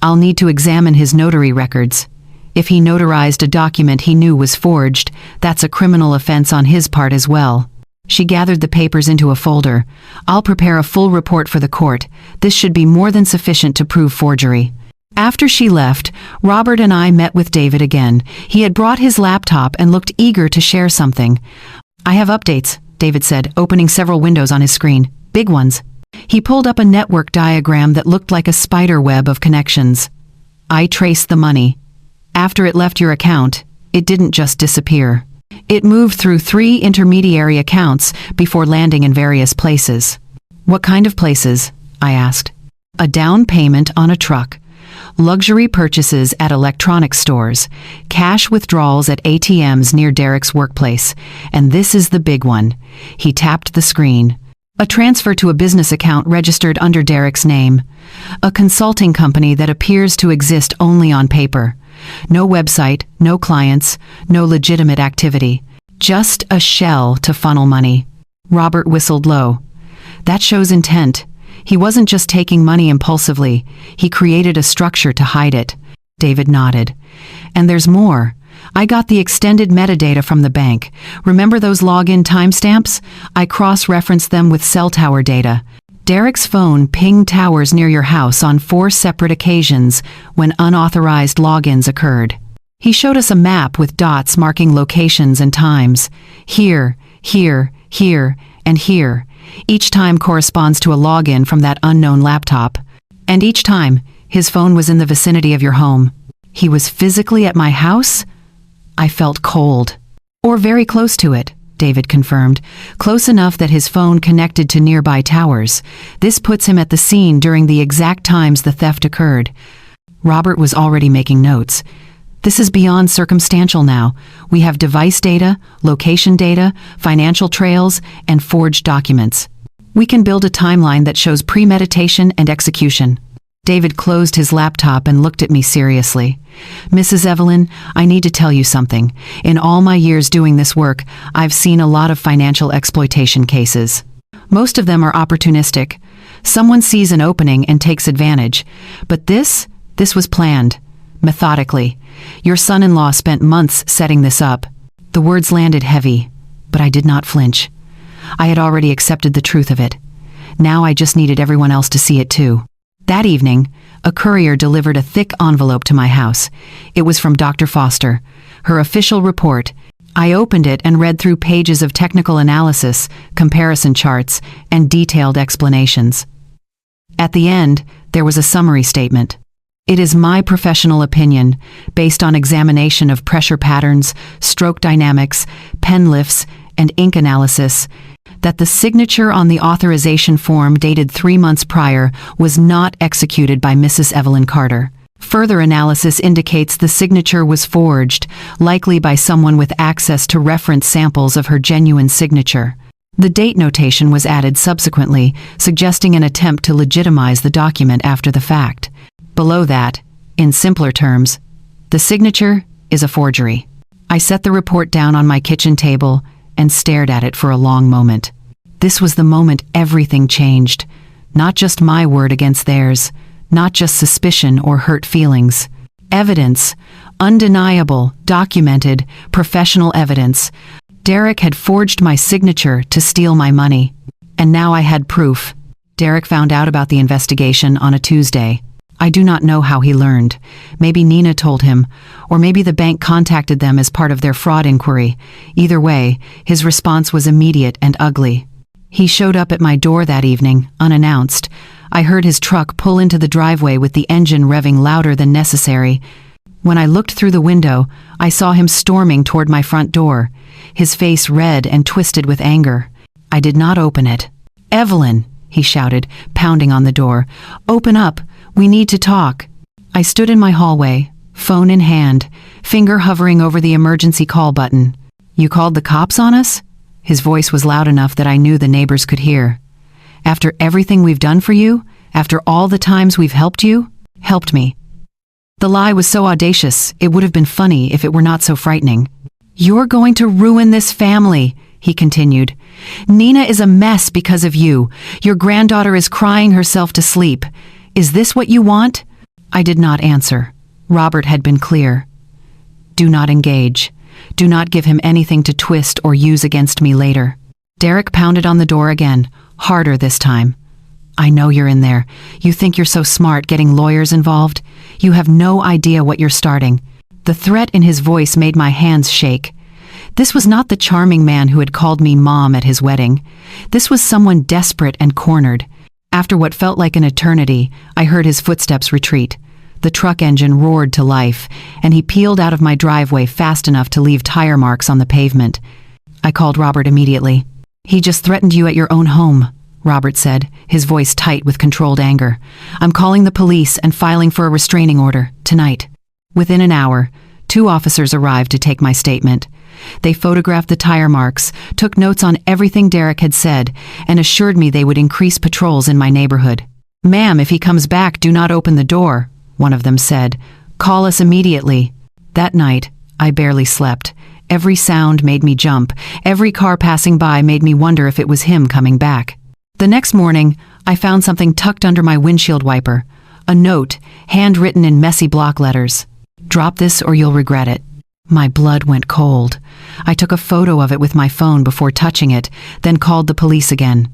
"I'll need to examine his notary records. If he notarized a document he knew was forged, that's a criminal offense on his part as well." She gathered the papers into a folder. "I'll prepare a full report for the court. This should be more than sufficient to prove forgery." After she left, Robert and I met with David again. He had brought his laptop and looked eager to share something. "I have updates," David said, opening several windows on his screen. "Big ones." He pulled up a network diagram that looked like a spider web of connections. "I traced the money. After it left your account, it didn't just disappear. It moved through 3 intermediary accounts before landing in various places." "What kind of places?" I asked. "A down payment on a truck, luxury purchases at electronics stores, cash withdrawals at ATMs near Derek's workplace, and this is the big one." He tapped the screen. "A transfer to a business account registered under Derek's name. A consulting company that appears to exist only on paper. No website, no clients, no legitimate activity. Just a shell to funnel money." Robert whistled low. "That shows intent. He wasn't just taking money impulsively. He created a structure to hide it." David nodded. "And there's more. I got the extended metadata from the bank. Remember those login timestamps? I cross-referenced them with cell tower data. Derek's phone pinged towers near your house on 4 separate occasions when unauthorized logins occurred." He showed us a map with dots marking locations and times. Here, here, here, and here. Each time corresponds to a login from that unknown laptop. And each time, his phone was in the vicinity of your home. He was physically at my house? I felt cold. "Or very close to it," David confirmed. "Close enough that his phone connected to nearby towers. This puts him at the scene during the exact times the theft occurred." Robert was already making notes. "This is beyond circumstantial now. We have device data, location data, financial trails, and forged documents. We can build a timeline that shows premeditation and execution." David closed his laptop and looked at me seriously. "Mrs. Evelyn, I need to tell you something. In all my years doing this work, I've seen a lot of financial exploitation cases. Most of them are opportunistic. Someone sees an opening and takes advantage. But this was planned. Methodically. Your son-in-law spent months setting this up." The words landed heavy, but I did not flinch. I had already accepted the truth of it. Now I just needed everyone else to see it too. That evening, a courier delivered a thick envelope to my house. It was from Dr. Foster, her official report. I opened it and read through pages of technical analysis, comparison charts, and detailed explanations. At the end, there was a summary statement. "It is my professional opinion, based on examination of pressure patterns, stroke dynamics, pen lifts, and ink analysis, that the signature on the authorization form dated 3 months prior was not executed by Mrs. Evelyn Carter. Further analysis indicates the signature was forged, likely by someone with access to reference samples of her genuine signature. The date notation was added subsequently, suggesting an attempt to legitimize the document after the fact. Below that, in simpler terms, the signature is a forgery." I set the report down on my kitchen table and stared at it for a long moment. This was the moment everything changed. Not just my word against theirs, not just suspicion or hurt feelings. Evidence, undeniable, documented, professional evidence. Derek had forged my signature to steal my money. And now I had proof. Derek found out about the investigation on a Tuesday. I do not know how he learned. Maybe Nina told him, or maybe the bank contacted them as part of their fraud inquiry. Either way, his response was immediate and ugly. He showed up at my door that evening, unannounced. I heard his truck pull into the driveway with the engine revving louder than necessary. When I looked through the window, I saw him storming toward my front door, his face red and twisted with anger. I did not open it. "Evelyn," he shouted, pounding on the door. "Open up. We need to talk." I stood in my hallway, phone in hand, finger hovering over the emergency call button. "You called the cops on us?" His voice was loud enough that I knew the neighbors could hear. "After everything we've done for you? After all the times we've helped you?" "Helped me." The lie was so audacious, it would have been funny if it were not so frightening. "You're going to ruin this family," he continued. "Nina is a mess because of you. Your granddaughter is crying herself to sleep. Is this what you want?" I did not answer. Robert had been clear. "Do not engage. Do not give him anything to twist or use against me later." Derek pounded on the door again, harder this time. "I know you're in there. You think you're so smart getting lawyers involved? You have no idea what you're starting." The threat in his voice made my hands shake. This was not the charming man who had called me mom at his wedding. This was someone desperate and cornered. After what felt like an eternity, I heard his footsteps retreat. The truck engine roared to life, and he peeled out of my driveway fast enough to leave tire marks on the pavement. I called Robert immediately. "He just threatened you at your own home," Robert said, his voice tight with controlled anger. "I'm calling the police and filing for a restraining order, tonight." Within an hour, 2 officers arrived to take my statement. They photographed the tire marks, took notes on everything Derek had said, and assured me they would increase patrols in my neighborhood. "Ma'am, if he comes back, do not open the door," one of them said. "Call us immediately." That night, I barely slept. Every sound made me jump. Every car passing by made me wonder if it was him coming back. The next morning, I found something tucked under my windshield wiper. A note, handwritten in messy block letters. "Drop this or you'll regret it." My blood went cold. I took a photo of it with my phone before touching it, then called the police again.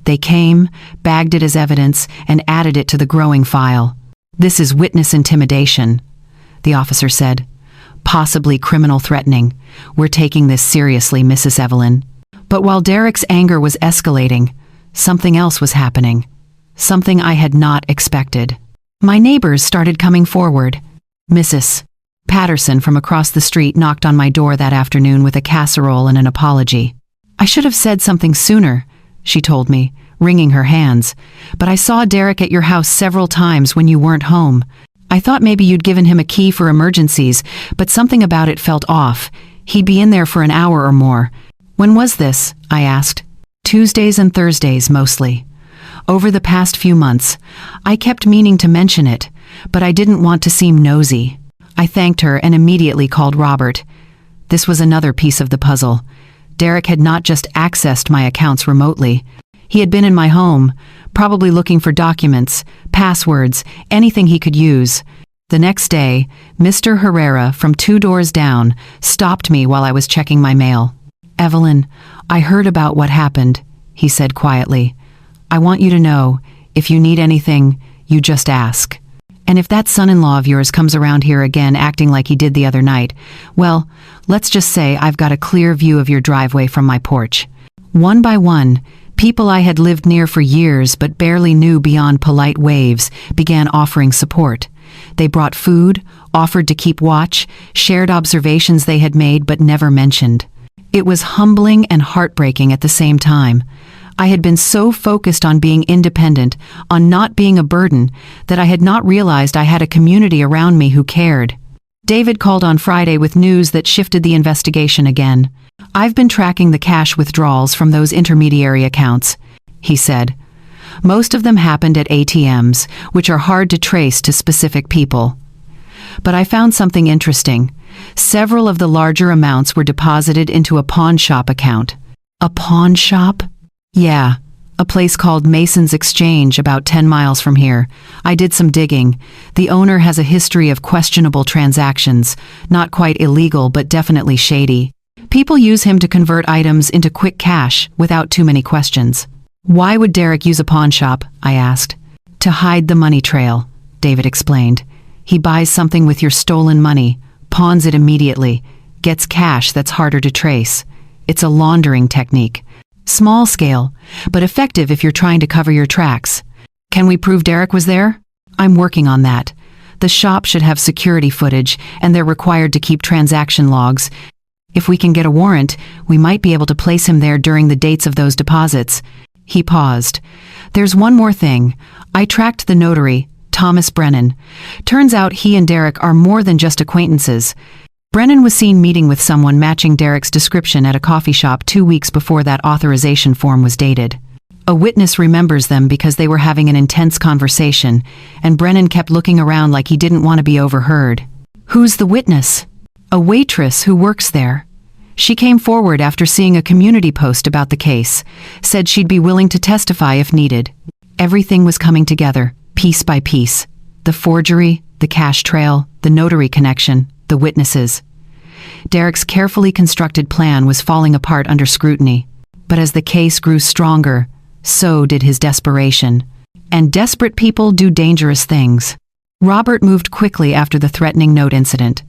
They came, bagged it as evidence, and added it to the growing file. "This is witness intimidation," the officer said. "Possibly criminal threatening. We're taking this seriously, Mrs. Evelyn." But while Derek's anger was escalating, something else was happening. Something I had not expected. My neighbors started coming forward. Mrs. Patterson from across the street knocked on my door that afternoon with a casserole and an apology. "I should have said something sooner," she told me, wringing her hands. "But I saw Derek at your house several times when you weren't home. I thought maybe you'd given him a key for emergencies, but something about it felt off. He'd be in there for an hour or more." "When was this?" I asked. "Tuesdays and Thursdays, mostly." Over the past few months, I kept meaning to mention it, but I didn't want to seem nosy. I thanked her and immediately called Robert. This was another piece of the puzzle. Derek had not just accessed my accounts remotely. He had been in my home, probably looking for documents, passwords, anything he could use. The next day, Mr. Herrera from 2 doors down stopped me while I was checking my mail. "Evelyn, I heard about what happened," he said quietly. "I want you to know, if you need anything, you just ask. And if that son-in-law of yours comes around here again acting like he did the other night, well, let's just say I've got a clear view of your driveway from my porch." One by one, people I had lived near for years but barely knew beyond polite waves began offering support. They brought food, offered to keep watch, shared observations they had made but never mentioned. It was humbling and heartbreaking at the same time. I had been so focused on being independent, on not being a burden, that I had not realized I had a community around me who cared. David called on Friday with news that shifted the investigation again. "I've been tracking the cash withdrawals from those intermediary accounts," he said. "Most of them happened at ATMs, which are hard to trace to specific people. But I found something interesting. Several of the larger amounts were deposited into a pawn shop account." "A pawn shop?" "Yeah, a place called Mason's Exchange about 10 miles from here. I did some digging. The owner has a history of questionable transactions, not quite illegal but definitely shady. People use him to convert items into quick cash without too many questions." "Why would Derek use a pawn shop?" I asked. "To hide the money trail," David explained. "He buys something with your stolen money, pawns it immediately, gets cash that's harder to trace. It's a laundering technique. Small scale, but effective if you're trying to cover your tracks. Can we prove Derek was there?" "I'm working on that. The shop should have security footage, and they're required to keep transaction logs. If we can get a warrant, we might be able to place him there during the dates of those deposits." He paused. "There's one more thing. I tracked the notary, Thomas Brennan. Turns out he and Derek are more than just acquaintances. Brennan was seen meeting with someone matching Derek's description at a coffee shop 2 weeks before that authorization form was dated. A witness remembers them because they were having an intense conversation, and Brennan kept looking around like he didn't want to be overheard." "Who's the witness?" "A waitress who works there. She came forward after seeing a community post about the case, said she'd be willing to testify if needed." Everything was coming together, piece by piece. The forgery, the cash trail, the notary connection, the witnesses. Derek's carefully constructed plan was falling apart under scrutiny. But as the case grew stronger, so did his desperation. And desperate people do dangerous things. Robert moved quickly after the threatening note incident.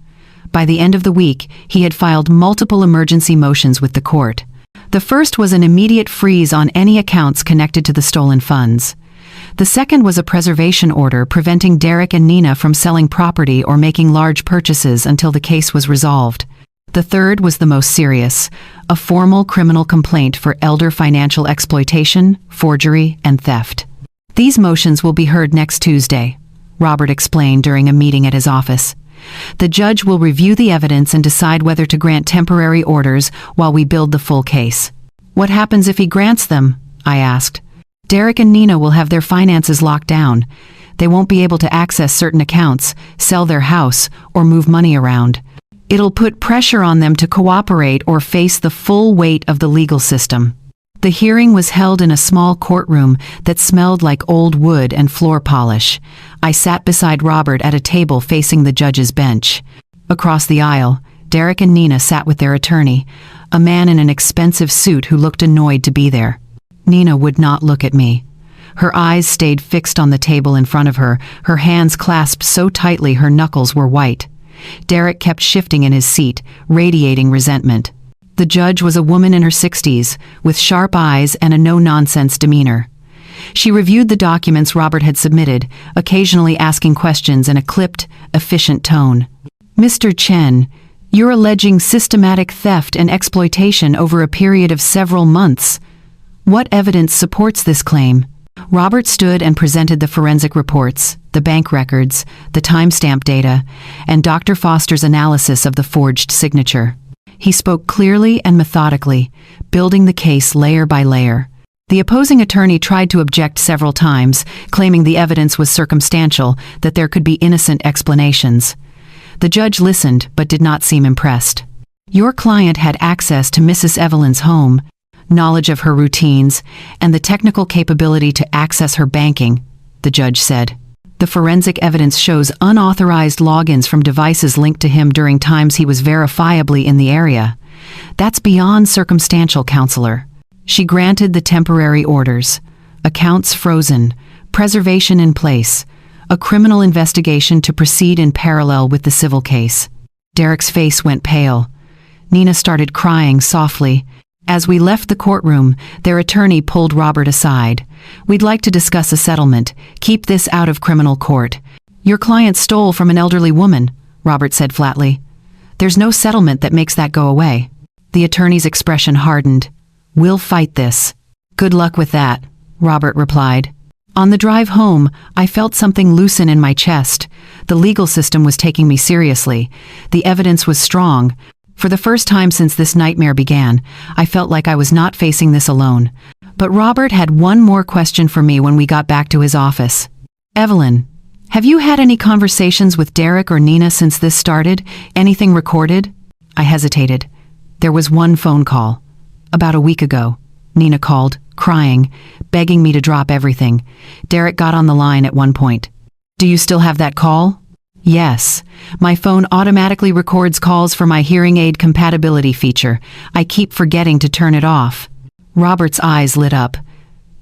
By the end of the week, he had filed multiple emergency motions with the court. The first was an immediate freeze on any accounts connected to the stolen funds. The second was a preservation order preventing Derek and Nina from selling property or making large purchases until the case was resolved. The third was the most serious, a formal criminal complaint for elder financial exploitation, forgery, and theft. "These motions will be heard next Tuesday," Robert explained during a meeting at his office. "The judge will review the evidence and decide whether to grant temporary orders while we build the full case." "What happens if he grants them?" I asked. "Derek and Nina will have their finances locked down. They won't be able to access certain accounts, sell their house, or move money around. It'll put pressure on them to cooperate or face the full weight of the legal system." The hearing was held in a small courtroom that smelled like old wood and floor polish. I sat beside Robert at a table facing the judge's bench. Across the aisle, Derek and Nina sat with their attorney, a man in an expensive suit who looked annoyed to be there. Nina would not look at me. Her eyes stayed fixed on the table in front of her, her hands clasped so tightly her knuckles were white. Derek kept shifting in his seat, radiating resentment. The judge was a woman in her 60s, with sharp eyes and a no-nonsense demeanor. She reviewed the documents Robert had submitted, occasionally asking questions in a clipped, efficient tone. "Mr. Chen, you're alleging systematic theft and exploitation over a period of several months. What evidence supports this claim?" Robert stood and presented the forensic reports, the bank records, the timestamp data, and Dr. Foster's analysis of the forged signature. He spoke clearly and methodically, building the case layer by layer. The opposing attorney tried to object several times, claiming the evidence was circumstantial, that there could be innocent explanations. The judge listened but did not seem impressed. Your client had access to Mrs. Evelyn's home, knowledge of her routines, and the technical capability to access her banking, the judge said. The forensic evidence shows unauthorized logins from devices linked to him during times he was verifiably in the area. That's beyond circumstantial, counselor. She granted the temporary orders. Accounts frozen, preservation in place, a criminal investigation to proceed in parallel with the civil case. Derek's face went pale. Nina started crying softly. As we left the courtroom, their attorney pulled Robert aside. We'd like to discuss a settlement. Keep this out of criminal court. Your client stole from an elderly woman, Robert said flatly. There's no settlement that makes that go away. The attorney's expression hardened. We'll fight this. Good luck with that, Robert replied. On the drive home, I felt something loosen in my chest. The legal system was taking me seriously. The evidence was strong. For the first time since this nightmare began, I felt like I was not facing this alone. But Robert had one more question for me when we got back to his office. Evelyn, have you had any conversations with Derek or Nina since this started? Anything recorded? I hesitated. There was one phone call. About a week ago, Nina called, crying, begging me to drop everything. Derek got on the line at one point. Do you still have that call? Yes. My phone automatically records calls for my hearing aid compatibility feature. I keep forgetting to turn it off. Robert's eyes lit up.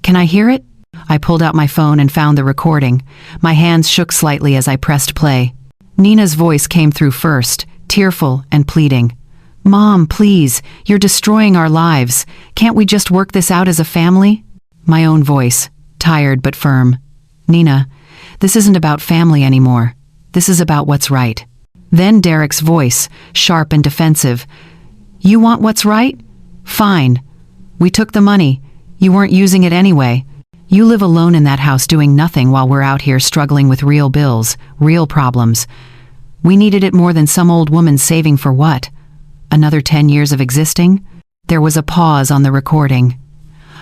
Can I hear it? I pulled out my phone and found the recording. My hands shook slightly as I pressed play. Nina's voice came through first, tearful and pleading. Mom, please, you're destroying our lives. Can't we just work this out as a family? My own voice, tired but firm. Nina, this isn't about family anymore. This is about what's right. Then Derek's voice, sharp and defensive. You want what's right? Fine. We took the money. You weren't using it anyway. You live alone in that house doing nothing while we're out here struggling with real bills, real problems. We needed it more than some old woman saving for what? Another 10 years of existing? There was a pause on the recording.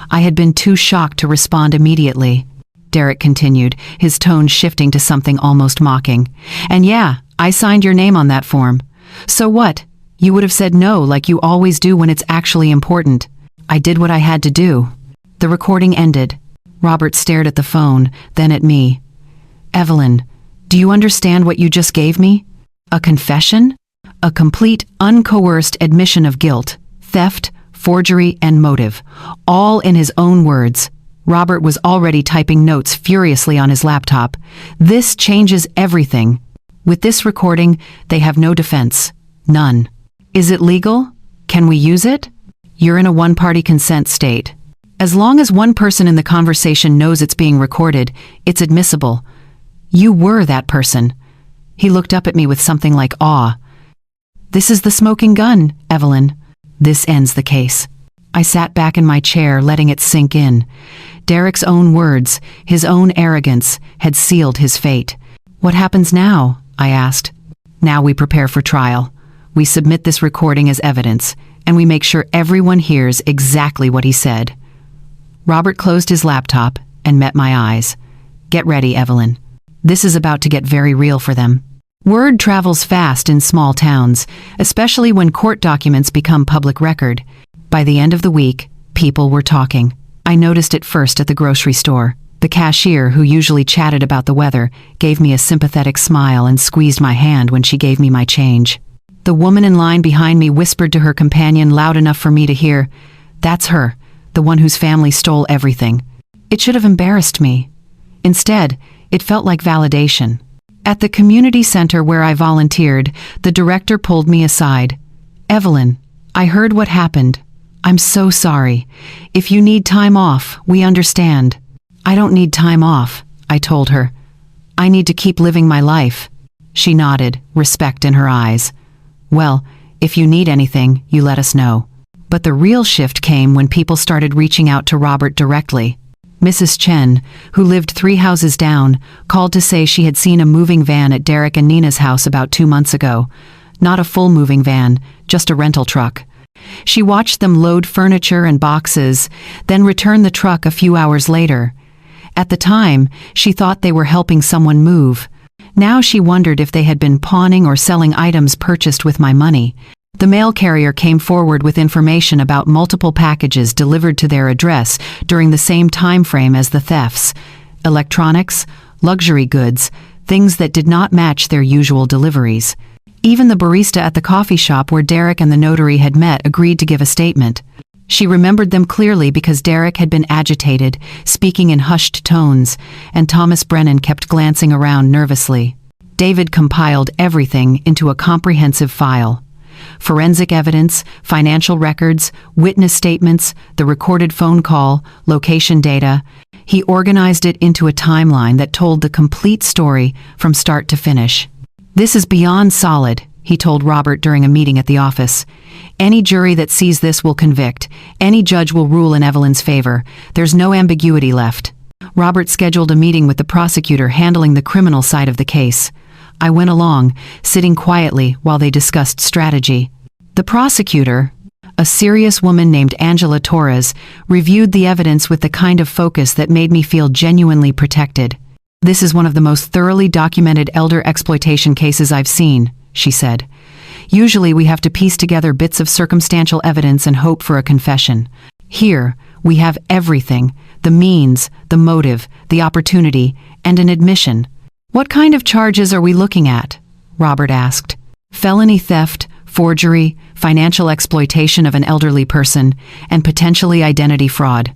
I had been too shocked to respond immediately. Derek continued, his tone shifting to something almost mocking. And yeah, I signed your name on that form. So what? You would have said no like you always do when it's actually important. I did what I had to do. The recording ended. Robert stared at the phone, then at me. Evelyn, do you understand what you just gave me? A confession? A complete, uncoerced admission of guilt, theft, forgery, and motive, all in his own words. Robert was already typing notes furiously on his laptop. This changes everything. With this recording, they have no defense. None. Is it legal? Can we use it? You're in a one-party consent state. As long as one person in the conversation knows it's being recorded, it's admissible. You were that person. He looked up at me with something like awe. This is the smoking gun, Evelyn. This ends the case. I sat back in my chair, letting it sink in. Derek's own words, his own arrogance, had sealed his fate. What happens now? I asked. Now we prepare for trial. We submit this recording as evidence, and we make sure everyone hears exactly what he said. Robert closed his laptop and met my eyes. Get ready, Evelyn. This is about to get very real for them. Word travels fast in small towns, especially when court documents become public record. By the end of the week, people were talking. I noticed it first at the grocery store. The cashier, who usually chatted about the weather, gave me a sympathetic smile and squeezed my hand when she gave me my change. The woman in line behind me whispered to her companion loud enough for me to hear, "That's her, the one whose family stole everything." It should have embarrassed me. Instead, it felt like validation. At the community center where I volunteered, the director pulled me aside. "Evelyn, I heard what happened. I'm so sorry. If you need time off, we understand." "I don't need time off," I told her. "I need to keep living my life." She nodded, respect in her eyes. "Well, if you need anything, you let us know." But the real shift came when people started reaching out to Robert directly. Mrs. Chen, who lived 3 houses down, called to say she had seen a moving van at Derek and Nina's house about 2 months ago. Not a full moving van, just a rental truck. She watched them load furniture and boxes, then return the truck a few hours later. At the time, she thought they were helping someone move. Now she wondered if they had been pawning or selling items purchased with my money. The mail carrier came forward with information about multiple packages delivered to their address during the same time frame as the thefts. Electronics, luxury goods, things that did not match their usual deliveries. Even the barista at the coffee shop where Derek and the notary had met agreed to give a statement. She remembered them clearly because Derek had been agitated, speaking in hushed tones, and Thomas Brennan kept glancing around nervously. David compiled everything into a comprehensive file. Forensic evidence, financial records, witness statements, the recorded phone call, location data. He organized it into a timeline that told the complete story from start to finish. "This is beyond solid," he told Robert during a meeting at the office. "Any jury that sees this will convict. Any judge will rule in Evelyn's favor. There's no ambiguity left." Robert scheduled a meeting with the prosecutor handling the criminal side of the case. I went along, sitting quietly while they discussed strategy. The prosecutor, a serious woman named Angela Torres, reviewed the evidence with the kind of focus that made me feel genuinely protected. "This is one of the most thoroughly documented elder exploitation cases I've seen," she said. "Usually we have to piece together bits of circumstantial evidence and hope for a confession. Here, we have everything: the means, the motive, the opportunity, and an admission." "What kind of charges are we looking at?" Robert asked. "Felony theft, forgery, financial exploitation of an elderly person, and potentially identity fraud.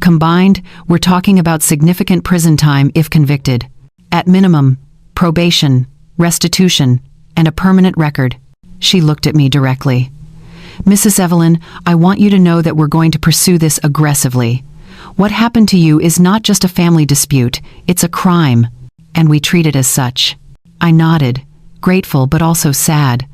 Combined, we're talking about significant prison time if convicted. At minimum, probation, restitution, and a permanent record." She looked at me directly. "Mrs. Evelyn, I want you to know that we're going to pursue this aggressively. What happened to you is not just a family dispute, it's a crime, and we treat it as such." I nodded, grateful but also sad.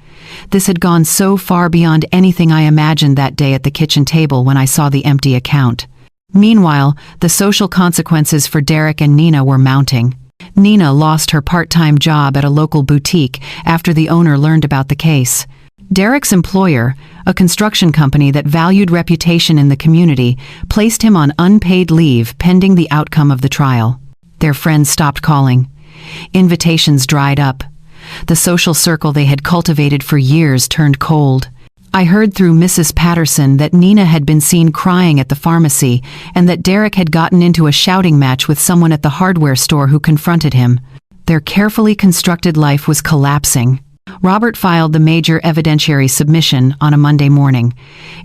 This had gone so far beyond anything I imagined that day at the kitchen table when I saw the empty account. Meanwhile, the social consequences for Derek and Nina were mounting. Nina lost her part-time job at a local boutique after the owner learned about the case. Derek's employer, a construction company that valued reputation in the community, placed him on unpaid leave pending the outcome of the trial. Their friends stopped calling. Invitations dried up. The social circle they had cultivated for years turned cold. I heard through Mrs. Patterson that Nina had been seen crying at the pharmacy and that Derek had gotten into a shouting match with someone at the hardware store who confronted him. Their carefully constructed life was collapsing. Robert filed the major evidentiary submission on a Monday morning.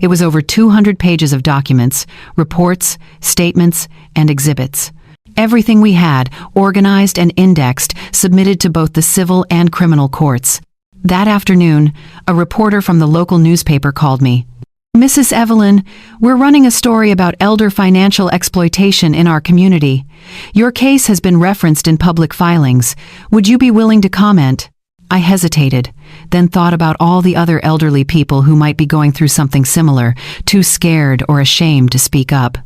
It was over 200 pages of documents, reports, statements, and exhibits. Everything we had, organized and indexed, submitted to both the civil and criminal courts. That afternoon, a reporter from the local newspaper called me. "Mrs. Evelyn, we're running a story about elder financial exploitation in our community. Your case has been referenced in public filings. Would you be willing to comment?" I hesitated, then thought about all the other elderly people who might be going through something similar, too scared or ashamed to speak up.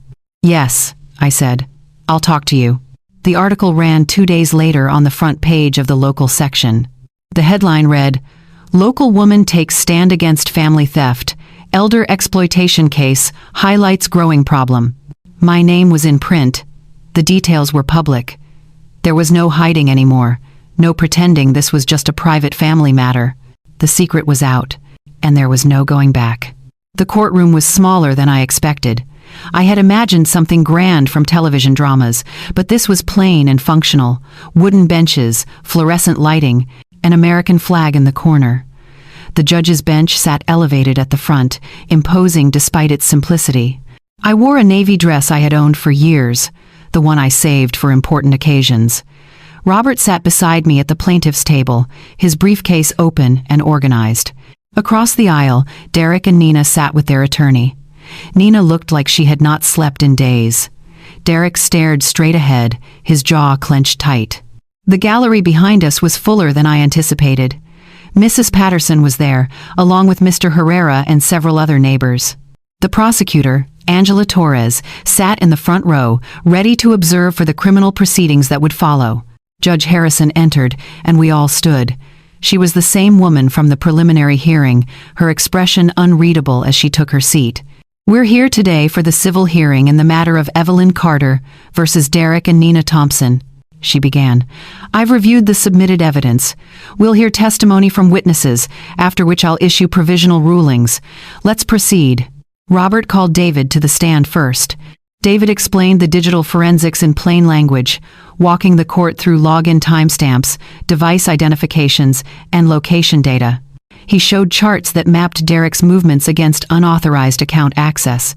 "Yes," I said. "I'll talk to you." The article ran 2 days later on the front page of the local section. The headline read, "Local woman takes stand against family theft. Elder exploitation case highlights growing problem." My name was in print. The details were public. There was no hiding anymore, no pretending this was just a private family matter. The secret was out, and there was no going back. The courtroom was smaller than I expected. I had imagined something grand from television dramas, but this was plain and functional. Wooden benches, fluorescent lighting, an American flag in the corner. The judge's bench sat elevated at the front, imposing despite its simplicity. I wore a navy dress I had owned for years, the one I saved for important occasions. Robert sat beside me at the plaintiff's table, his briefcase open and organized. Across the aisle, Derek and Nina sat with their attorney. Nina looked like she had not slept in days. Derek stared straight ahead, his jaw clenched tight. The gallery behind us was fuller than I anticipated. Mrs. Patterson was there, along with Mr. Herrera and several other neighbors. The prosecutor, Angela Torres, sat in the front row, ready to observe for the criminal proceedings that would follow. Judge Harrison entered, and we all stood. She was the same woman from the preliminary hearing, her expression unreadable as she took her seat. "We're here today for the civil hearing in the matter of Evelyn Carter versus Derek and Nina Thompson," she began. "I've reviewed the submitted evidence. We'll hear testimony from witnesses, after which I'll issue provisional rulings. Let's proceed." Robert called David to the stand first. David explained the digital forensics in plain language, walking the court through login timestamps, device identifications, and location data. He showed charts that mapped Derek's movements against unauthorized account access.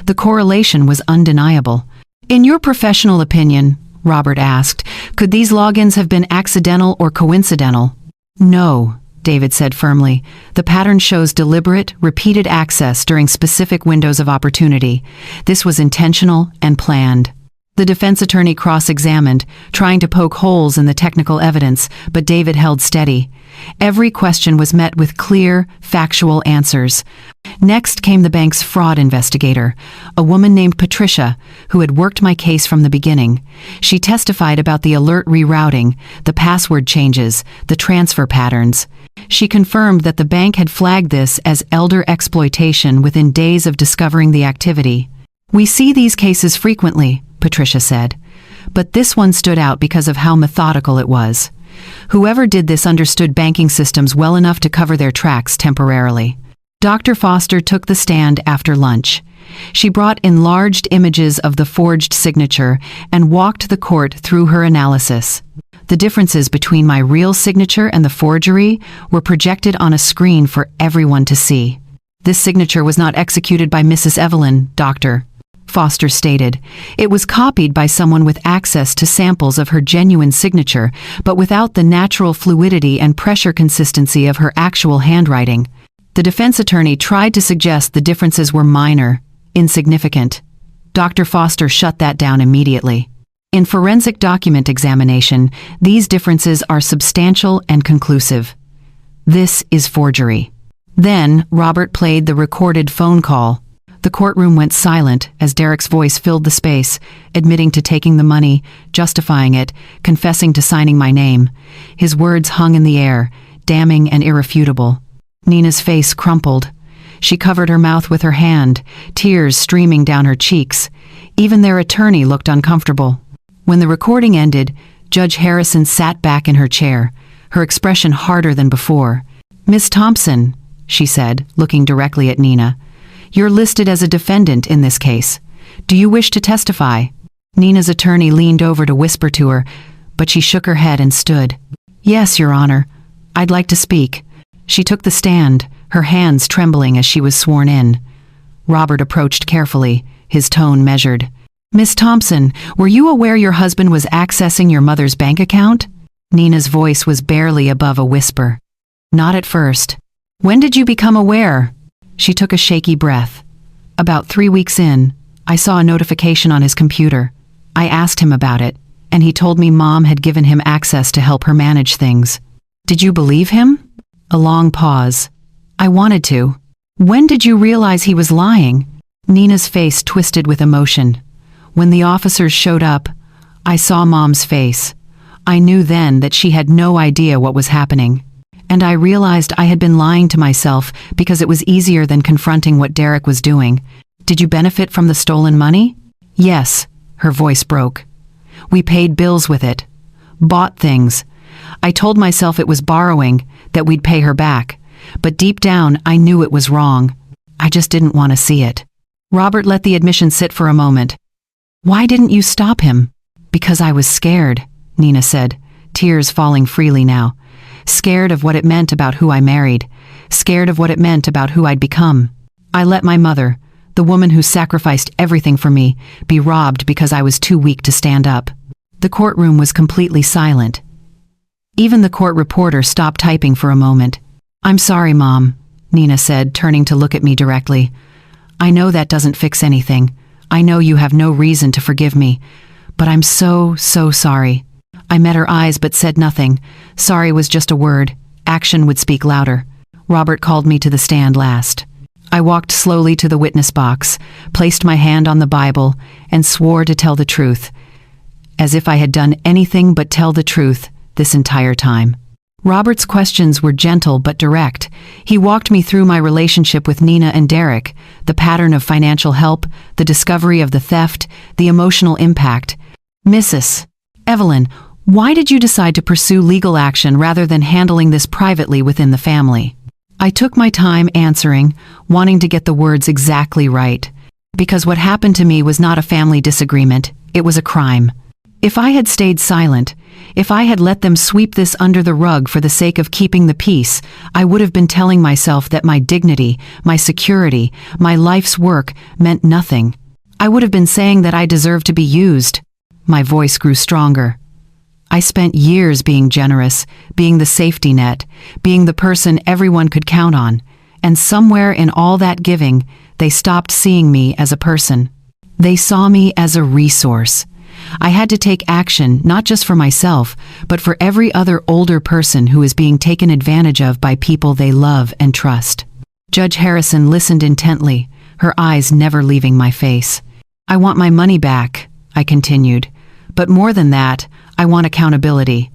The correlation was undeniable. "In your professional opinion," Robert asked, "could these logins have been accidental or coincidental?" "No," David said firmly. "The pattern shows deliberate, repeated access during specific windows of opportunity. This was intentional and planned." The defense attorney cross-examined, trying to poke holes in the technical evidence, but David held steady. Every question was met with clear, factual answers. Next came the bank's fraud investigator, a woman named Patricia, who had worked my case from the beginning. She testified about the alert rerouting, the password changes, the transfer patterns. She confirmed that the bank had flagged this as elder exploitation within days of discovering the activity. "We see these cases frequently," Patricia said, "but this one stood out because of how methodical it was. Whoever did this understood banking systems well enough to cover their tracks temporarily." Dr. Foster took the stand after lunch. She brought enlarged images of the forged signature and walked the court through her analysis. The differences between my real signature and the forgery were projected on a screen for everyone to see. "This signature was not executed by Mrs. Evelyn, Doctor," Foster stated. "It was copied by someone with access to samples of her genuine signature, but without the natural fluidity and pressure consistency of her actual handwriting." The defense attorney tried to suggest the differences were minor, insignificant. Dr. Foster shut that down immediately. "In forensic document examination, these differences are substantial and conclusive. This is forgery." Then Robert played the recorded phone call. The courtroom went silent as Derek's voice filled the space, admitting to taking the money, justifying it, confessing to signing my name. His words hung in the air, damning and irrefutable. Nina's face crumpled. She covered her mouth with her hand, tears streaming down her cheeks. Even their attorney looked uncomfortable. When the recording ended, Judge Harrison sat back in her chair, her expression harder than before. "Miss Thompson," she said, looking directly at Nina, "you're listed as a defendant in this case. Do you wish to testify?" Nina's attorney leaned over to whisper to her, but she shook her head and stood. "Yes, Your Honor. I'd like to speak." She took the stand, her hands trembling as she was sworn in. Robert approached carefully, his tone measured. "Miss Thompson, were you aware your husband was accessing your mother's bank account?" Nina's voice was barely above a whisper. "Not at first." "When did you become aware?" She took a shaky breath. "About 3 weeks in, I saw a notification on his computer. I asked him about it, and he told me Mom had given him access to help her manage things." "Did you believe him?" A long pause. "I wanted to." "When did you realize he was lying?" Nina's face twisted with emotion. "When the officers showed up, I saw Mom's face. I knew then that she had no idea what was happening. And I realized I had been lying to myself because it was easier than confronting what Derek was doing. Did you benefit from the stolen money?" "Yes," her voice broke. "We paid bills with it. Bought things. I told myself it was borrowing, that we'd pay her back. But deep down, I knew it was wrong. I just didn't want to see it." Robert let the admission sit for a moment. "Why didn't you stop him?" "Because I was scared," Nina said, tears falling freely now. "Scared of what it meant about who I married. Scared of what it meant about who I'd become. I let my mother, the woman who sacrificed everything for me, be robbed because I was too weak to stand up." The courtroom was completely silent. Even the court reporter stopped typing for a moment. "I'm sorry, Mom," Nina said, turning to look at me directly. "I know that doesn't fix anything. I know you have no reason to forgive me. But I'm so sorry." I met her eyes but said nothing. Sorry was just a word. Action would speak louder. Robert called me to the stand last. I walked slowly to the witness box, placed my hand on the Bible, and swore to tell the truth. As if I had done anything but tell the truth this entire time. Robert's questions were gentle but direct. He walked me through my relationship with Nina and Derek, the pattern of financial help, the discovery of the theft, the emotional impact. Mrs. Evelyn, why did you decide to pursue legal action rather than handling this privately within the family? I took my time answering, wanting to get the words exactly right. Because what happened to me was not a family disagreement, it was a crime. If I had stayed silent, if I had let them sweep this under the rug for the sake of keeping the peace, I would have been telling myself that my dignity, my security, my life's work meant nothing. I would have been saying that I deserved to be used. My voice grew stronger. I spent years being generous, being the safety net, being the person everyone could count on, and somewhere in all that giving, they stopped seeing me as a person. They saw me as a resource. I had to take action not just for myself, but for every other older person who is being taken advantage of by people they love and trust. Judge Harrison listened intently, her eyes never leaving my face. I want my money back, I continued. But more than that, I want accountability.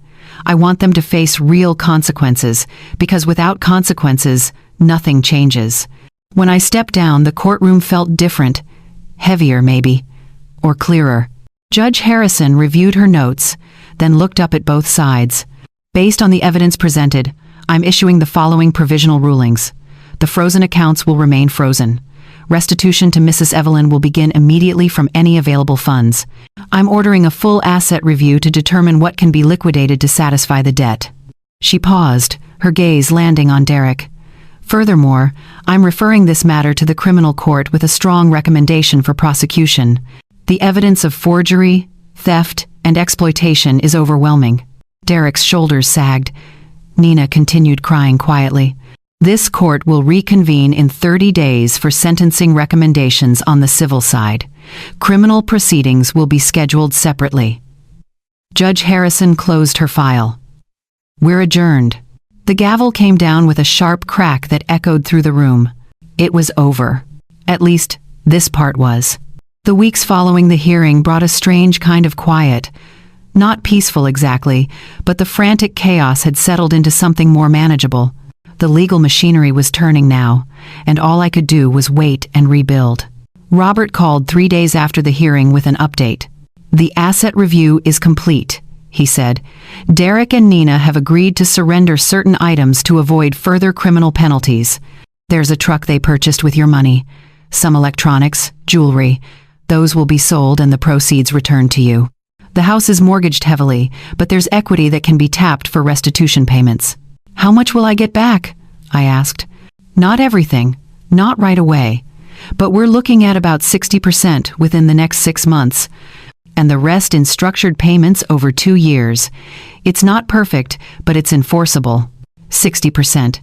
I want them to face real consequences, because without consequences, nothing changes. When I stepped down, the courtroom felt different, heavier maybe, or clearer. Judge Harrison reviewed her notes, then looked up at both sides. Based on the evidence presented, I'm issuing the following provisional rulings. The frozen accounts will remain frozen. Restitution to Mrs. Evelyn will begin immediately from any available funds. I'm ordering a full asset review to determine what can be liquidated to satisfy the debt. She paused, her gaze landing on Derek. Furthermore, I'm referring this matter to the criminal court with a strong recommendation for prosecution. The evidence of forgery, theft, and exploitation is overwhelming. Derek's shoulders sagged. Nina continued crying quietly. This court will reconvene in 30 days for sentencing recommendations on the civil side. Criminal proceedings will be scheduled separately. Judge Harrison closed her file. We're adjourned. The gavel came down with a sharp crack that echoed through the room. It was over. At least, this part was. The weeks following the hearing brought a strange kind of quiet. Not peaceful exactly, but the frantic chaos had settled into something more manageable. The legal machinery was turning now, and all I could do was wait and rebuild. Robert called 3 days after the hearing with an update. The asset review is complete, he said. Derek and Nina have agreed to surrender certain items to avoid further criminal penalties. There's a truck they purchased with your money, some electronics, jewelry. Those will be sold and the proceeds returned to you. The house is mortgaged heavily, but there's equity that can be tapped for restitution payments. How much will I get back? I asked. Not everything, not right away, but we're looking at about 60% within the next 6 months, and the rest in structured payments over 2 years. It's not perfect, but it's enforceable. 60%.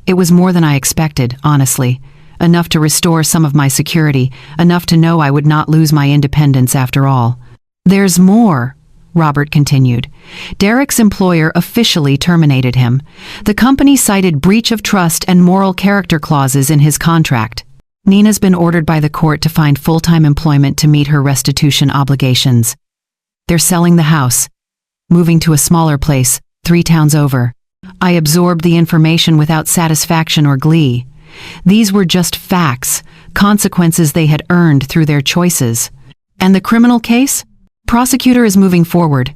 It was more than I expected, honestly. Enough to restore some of my security, enough to know I would not lose my independence after all. There's more, Robert continued. Derek's employer officially terminated him. The company cited breach of trust and moral character clauses in his contract. Nina's been ordered by the court to find full-time employment to meet her restitution obligations. They're selling the house, moving to a smaller place, 3 towns over. I absorbed the information without satisfaction or glee. These were just facts, consequences they had earned through their choices. And the criminal case? Prosecutor is moving forward.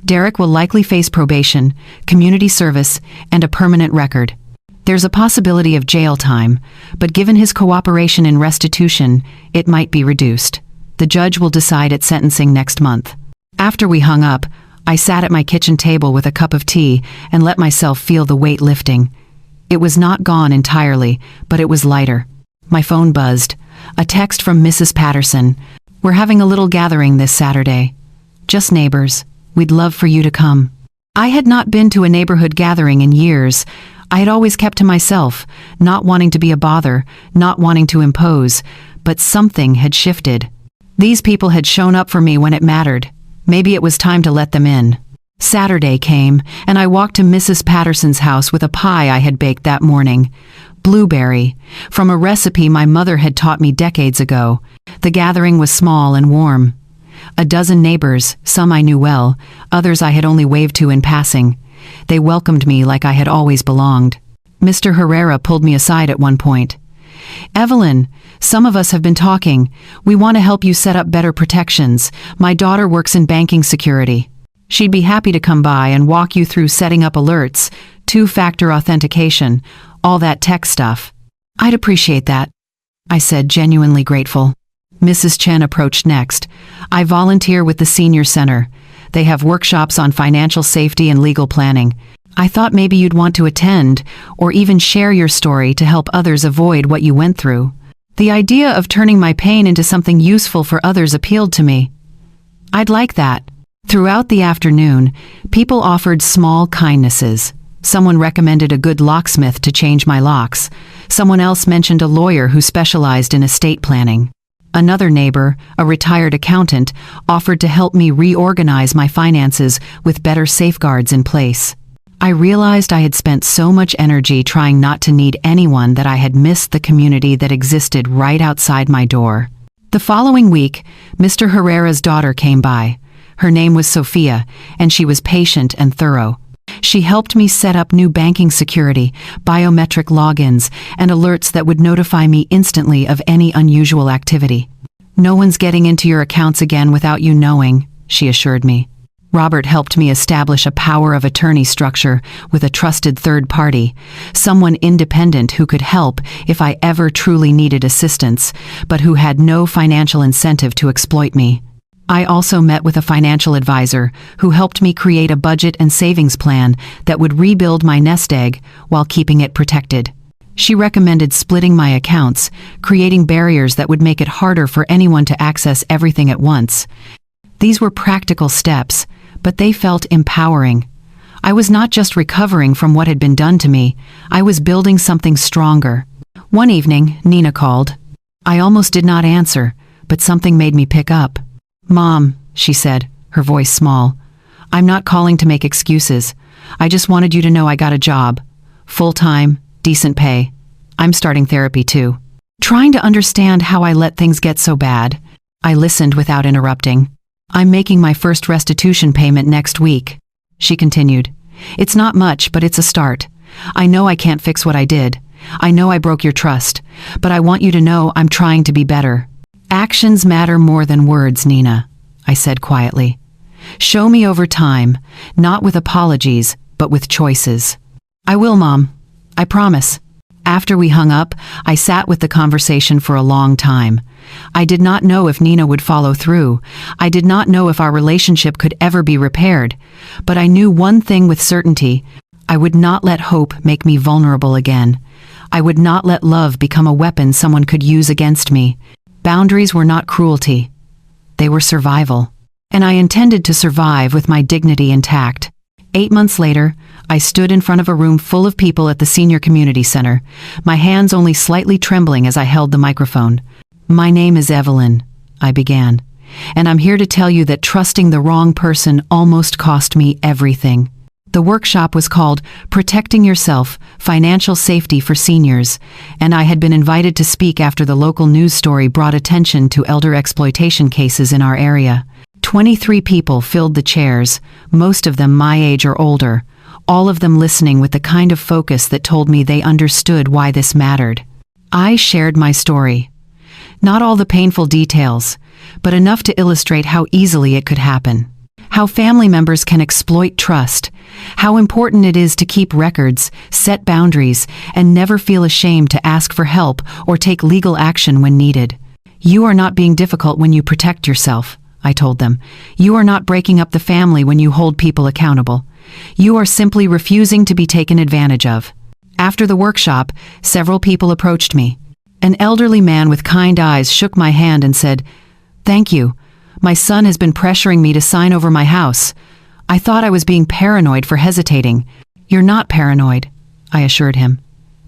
Derek will likely face probation, community service, and a permanent record. There's a possibility of jail time, but given his cooperation in restitution, it might be reduced. The judge will decide at sentencing next month. After we hung up, I sat at my kitchen table with a cup of tea and let myself feel the weight lifting. It was not gone entirely, but it was lighter. My phone buzzed. A text from Mrs. Patterson. We're having a little gathering this Saturday. Just neighbors. We'd love for you to come. I had not been to a neighborhood gathering in years. I had always kept to myself, not wanting to be a bother, not wanting to impose, but something had shifted. These people had shown up for me when it mattered. Maybe it was time to let them in. Saturday came, and I walked to Mrs. Patterson's house with a pie I had baked that morning. Blueberry, from a recipe my mother had taught me decades ago. The gathering was small and warm. A dozen neighbors, some I knew well, others I had only waved to in passing. They welcomed me like I had always belonged. Mr. Herrera pulled me aside at one point. "Evelyn, some of us have been talking. We want to help you set up better protections. My daughter works in banking security. She'd be happy to come by and walk you through setting up alerts, two-factor authentication, all that tech stuff." "I'd appreciate that," I said, genuinely grateful. Mrs. Chen approached next. "I volunteer with the Senior Center. They have workshops on financial safety and legal planning. I thought maybe you'd want to attend, or even share your story to help others avoid what you went through." The idea of turning my pain into something useful for others appealed to me. "I'd like that." Throughout the afternoon, people offered small kindnesses. Someone recommended a good locksmith to change my locks. Someone else mentioned a lawyer who specialized in estate planning. Another neighbor, a retired accountant, offered to help me reorganize my finances with better safeguards in place. I realized I had spent so much energy trying not to need anyone that I had missed the community that existed right outside my door. The following week, Mr. Herrera's daughter came by. Her name was Sophia, and she was patient and thorough. She helped me set up new banking security, biometric logins, and alerts that would notify me instantly of any unusual activity. "No one's getting into your accounts again without you knowing," she assured me. Robert helped me establish a power of attorney structure with a trusted third party, someone independent who could help if I ever truly needed assistance, but who had no financial incentive to exploit me. I also met with a financial advisor who helped me create a budget and savings plan that would rebuild my nest egg while keeping it protected. She recommended splitting my accounts, creating barriers that would make it harder for anyone to access everything at once. These were practical steps, but they felt empowering. I was not just recovering from what had been done to me, I was building something stronger. One evening, Nina called. I almost did not answer, but something made me pick up. "Mom," she said, her voice small, "I'm not calling to make excuses. I just wanted you to know I got a job. Full-time, decent pay. I'm starting therapy too." Trying to understand how I let things get so bad, I listened without interrupting. "I'm making my first restitution payment next week," she continued. "It's not much, but it's a start. I know I can't fix what I did. I know I broke your trust, but I want you to know I'm trying to be better. Actions matter more than words, Nina," I said quietly. "Show me over time, not with apologies, but with choices." "I will, Mom. I promise." After we hung up, I sat with the conversation for a long time. I did not know if Nina would follow through. I did not know if our relationship could ever be repaired. But I knew one thing with certainty. I would not let hope make me vulnerable again. I would not let love become a weapon someone could use against me. Boundaries were not cruelty. They were survival. And I intended to survive with my dignity intact. 8 months later, I stood in front of a room full of people at the Senior Community Center, my hands only slightly trembling as I held the microphone. "My name is Evelyn," I began, "and I'm here to tell you that trusting the wrong person almost cost me everything." The workshop was called Protecting Yourself, Financial Safety for Seniors, and I had been invited to speak after the local news story brought attention to elder exploitation cases in our area. 23 people filled the chairs, most of them my age or older, all of them listening with the kind of focus that told me they understood why this mattered. I shared my story. Not all the painful details, but enough to illustrate how easily it could happen. How family members can exploit trust. How important it is to keep records, set boundaries, and never feel ashamed to ask for help or take legal action when needed. "You are not being difficult when you protect yourself," I told them. "You are not breaking up the family when you hold people accountable. You are simply refusing to be taken advantage of." After the workshop, several people approached me. An elderly man with kind eyes shook my hand and said, "Thank you. My son has been pressuring me to sign over my house. I thought I was being paranoid for hesitating." "You're not paranoid," I assured him.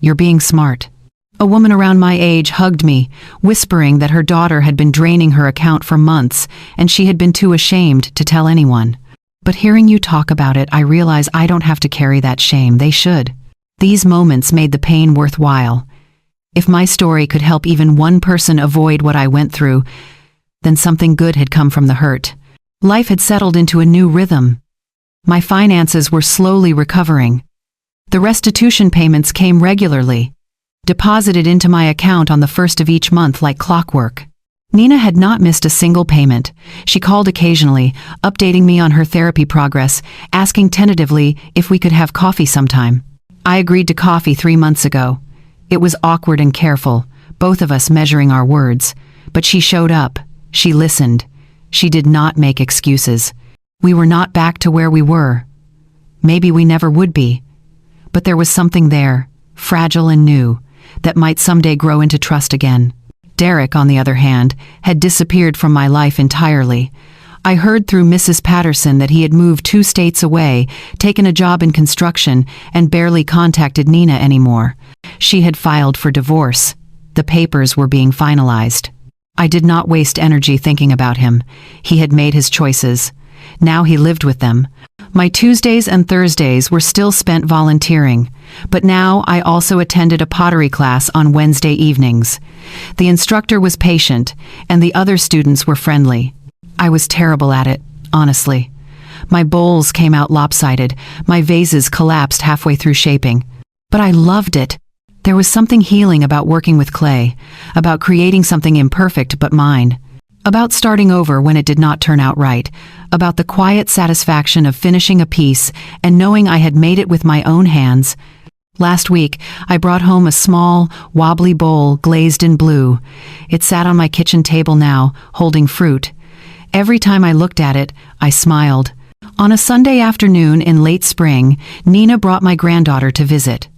"You're being smart." A woman around my age hugged me, whispering that her daughter had been draining her account for months and she had been too ashamed to tell anyone. But hearing you talk about it, I realize I don't have to carry that shame. They should. These moments made the pain worthwhile. If my story could help even one person avoid what I went through, then something good had come from the hurt. Life had settled into a new rhythm. My finances were slowly recovering. The restitution payments came regularly, deposited into my account on the first of each month like clockwork. Nina had not missed a single payment. She called occasionally, updating me on her therapy progress, asking tentatively if we could have coffee sometime. I agreed to coffee 3 months ago. It was awkward and careful, both of us measuring our words. But she showed up. She listened. She did not make excuses. We were not back to where we were. Maybe we never would be. But there was something there, fragile and new, that might someday grow into trust again. Derek, on the other hand, had disappeared from my life entirely. I heard through Mrs. Patterson that he had moved 2 states away, taken a job in construction, and barely contacted Nina anymore. She had filed for divorce. The papers were being finalized. I did not waste energy thinking about him. He had made his choices. Now he lived with them. My Tuesdays and Thursdays were still spent volunteering, but now I also attended a pottery class on Wednesday evenings. The instructor was patient, and the other students were friendly. I was terrible at it, honestly. My bowls came out lopsided, my vases collapsed halfway through shaping. But I loved it. There was something healing about working with clay, about creating something imperfect but mine, about starting over when it did not turn out right, about the quiet satisfaction of finishing a piece and knowing I had made it with my own hands. Last week, I brought home a small, wobbly bowl glazed in blue. It sat on my kitchen table now, holding fruit. Every time I looked at it, I smiled. On a Sunday afternoon in late spring, Nina brought my granddaughter to visit.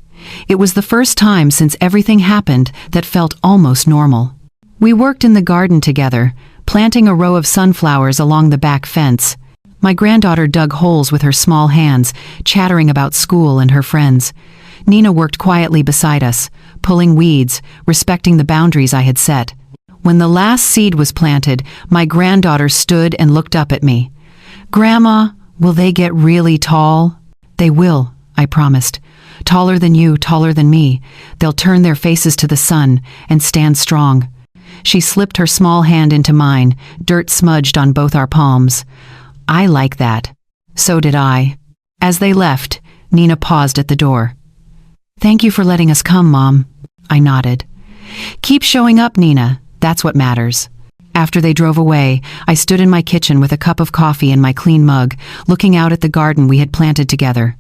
It was the first time since everything happened that felt almost normal. We worked in the garden together, planting a row of sunflowers along the back fence. My granddaughter dug holes with her small hands, chattering about school and her friends. Nina worked quietly beside us, pulling weeds, respecting the boundaries I had set. When the last seed was planted, my granddaughter stood and looked up at me. "Grandma, will they get really tall?" "They will," I promised. "Taller than you, taller than me. They'll turn their faces to the sun and stand strong." She slipped her small hand into mine, dirt smudged on both our palms. I like that. So did I. As they left, Nina paused at the door. "Thank you for letting us come, Mom." I nodded. "Keep showing up, Nina. That's what matters." After they drove away, I stood in my kitchen with a cup of coffee in my clean mug, looking out at the garden we had planted together.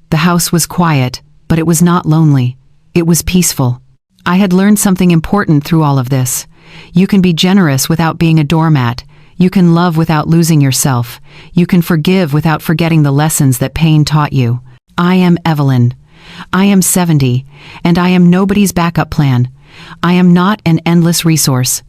The house was quiet, but it was not lonely. It was peaceful. I had learned something important through all of this. You can be generous without being a doormat. You can love without losing yourself. You can forgive without forgetting the lessons that pain taught you. I am Evelyn. I am 70, and I am nobody's backup plan. I am not an endless resource.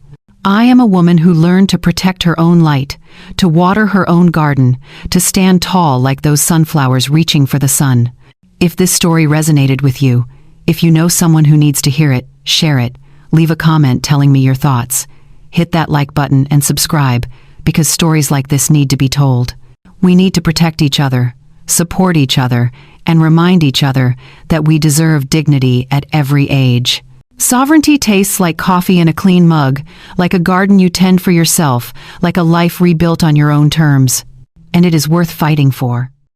I am a woman who learned to protect her own light, to water her own garden, to stand tall like those sunflowers reaching for the sun. If this story resonated with you, if you know someone who needs to hear it, share it. Leave a comment telling me your thoughts. Hit that like button and subscribe, because stories like this need to be told. We need to protect each other, support each other, and remind each other that we deserve dignity at every age. Sovereignty tastes like coffee in a clean mug, like a garden you tend for yourself, like a life rebuilt on your own terms. And it is worth fighting for.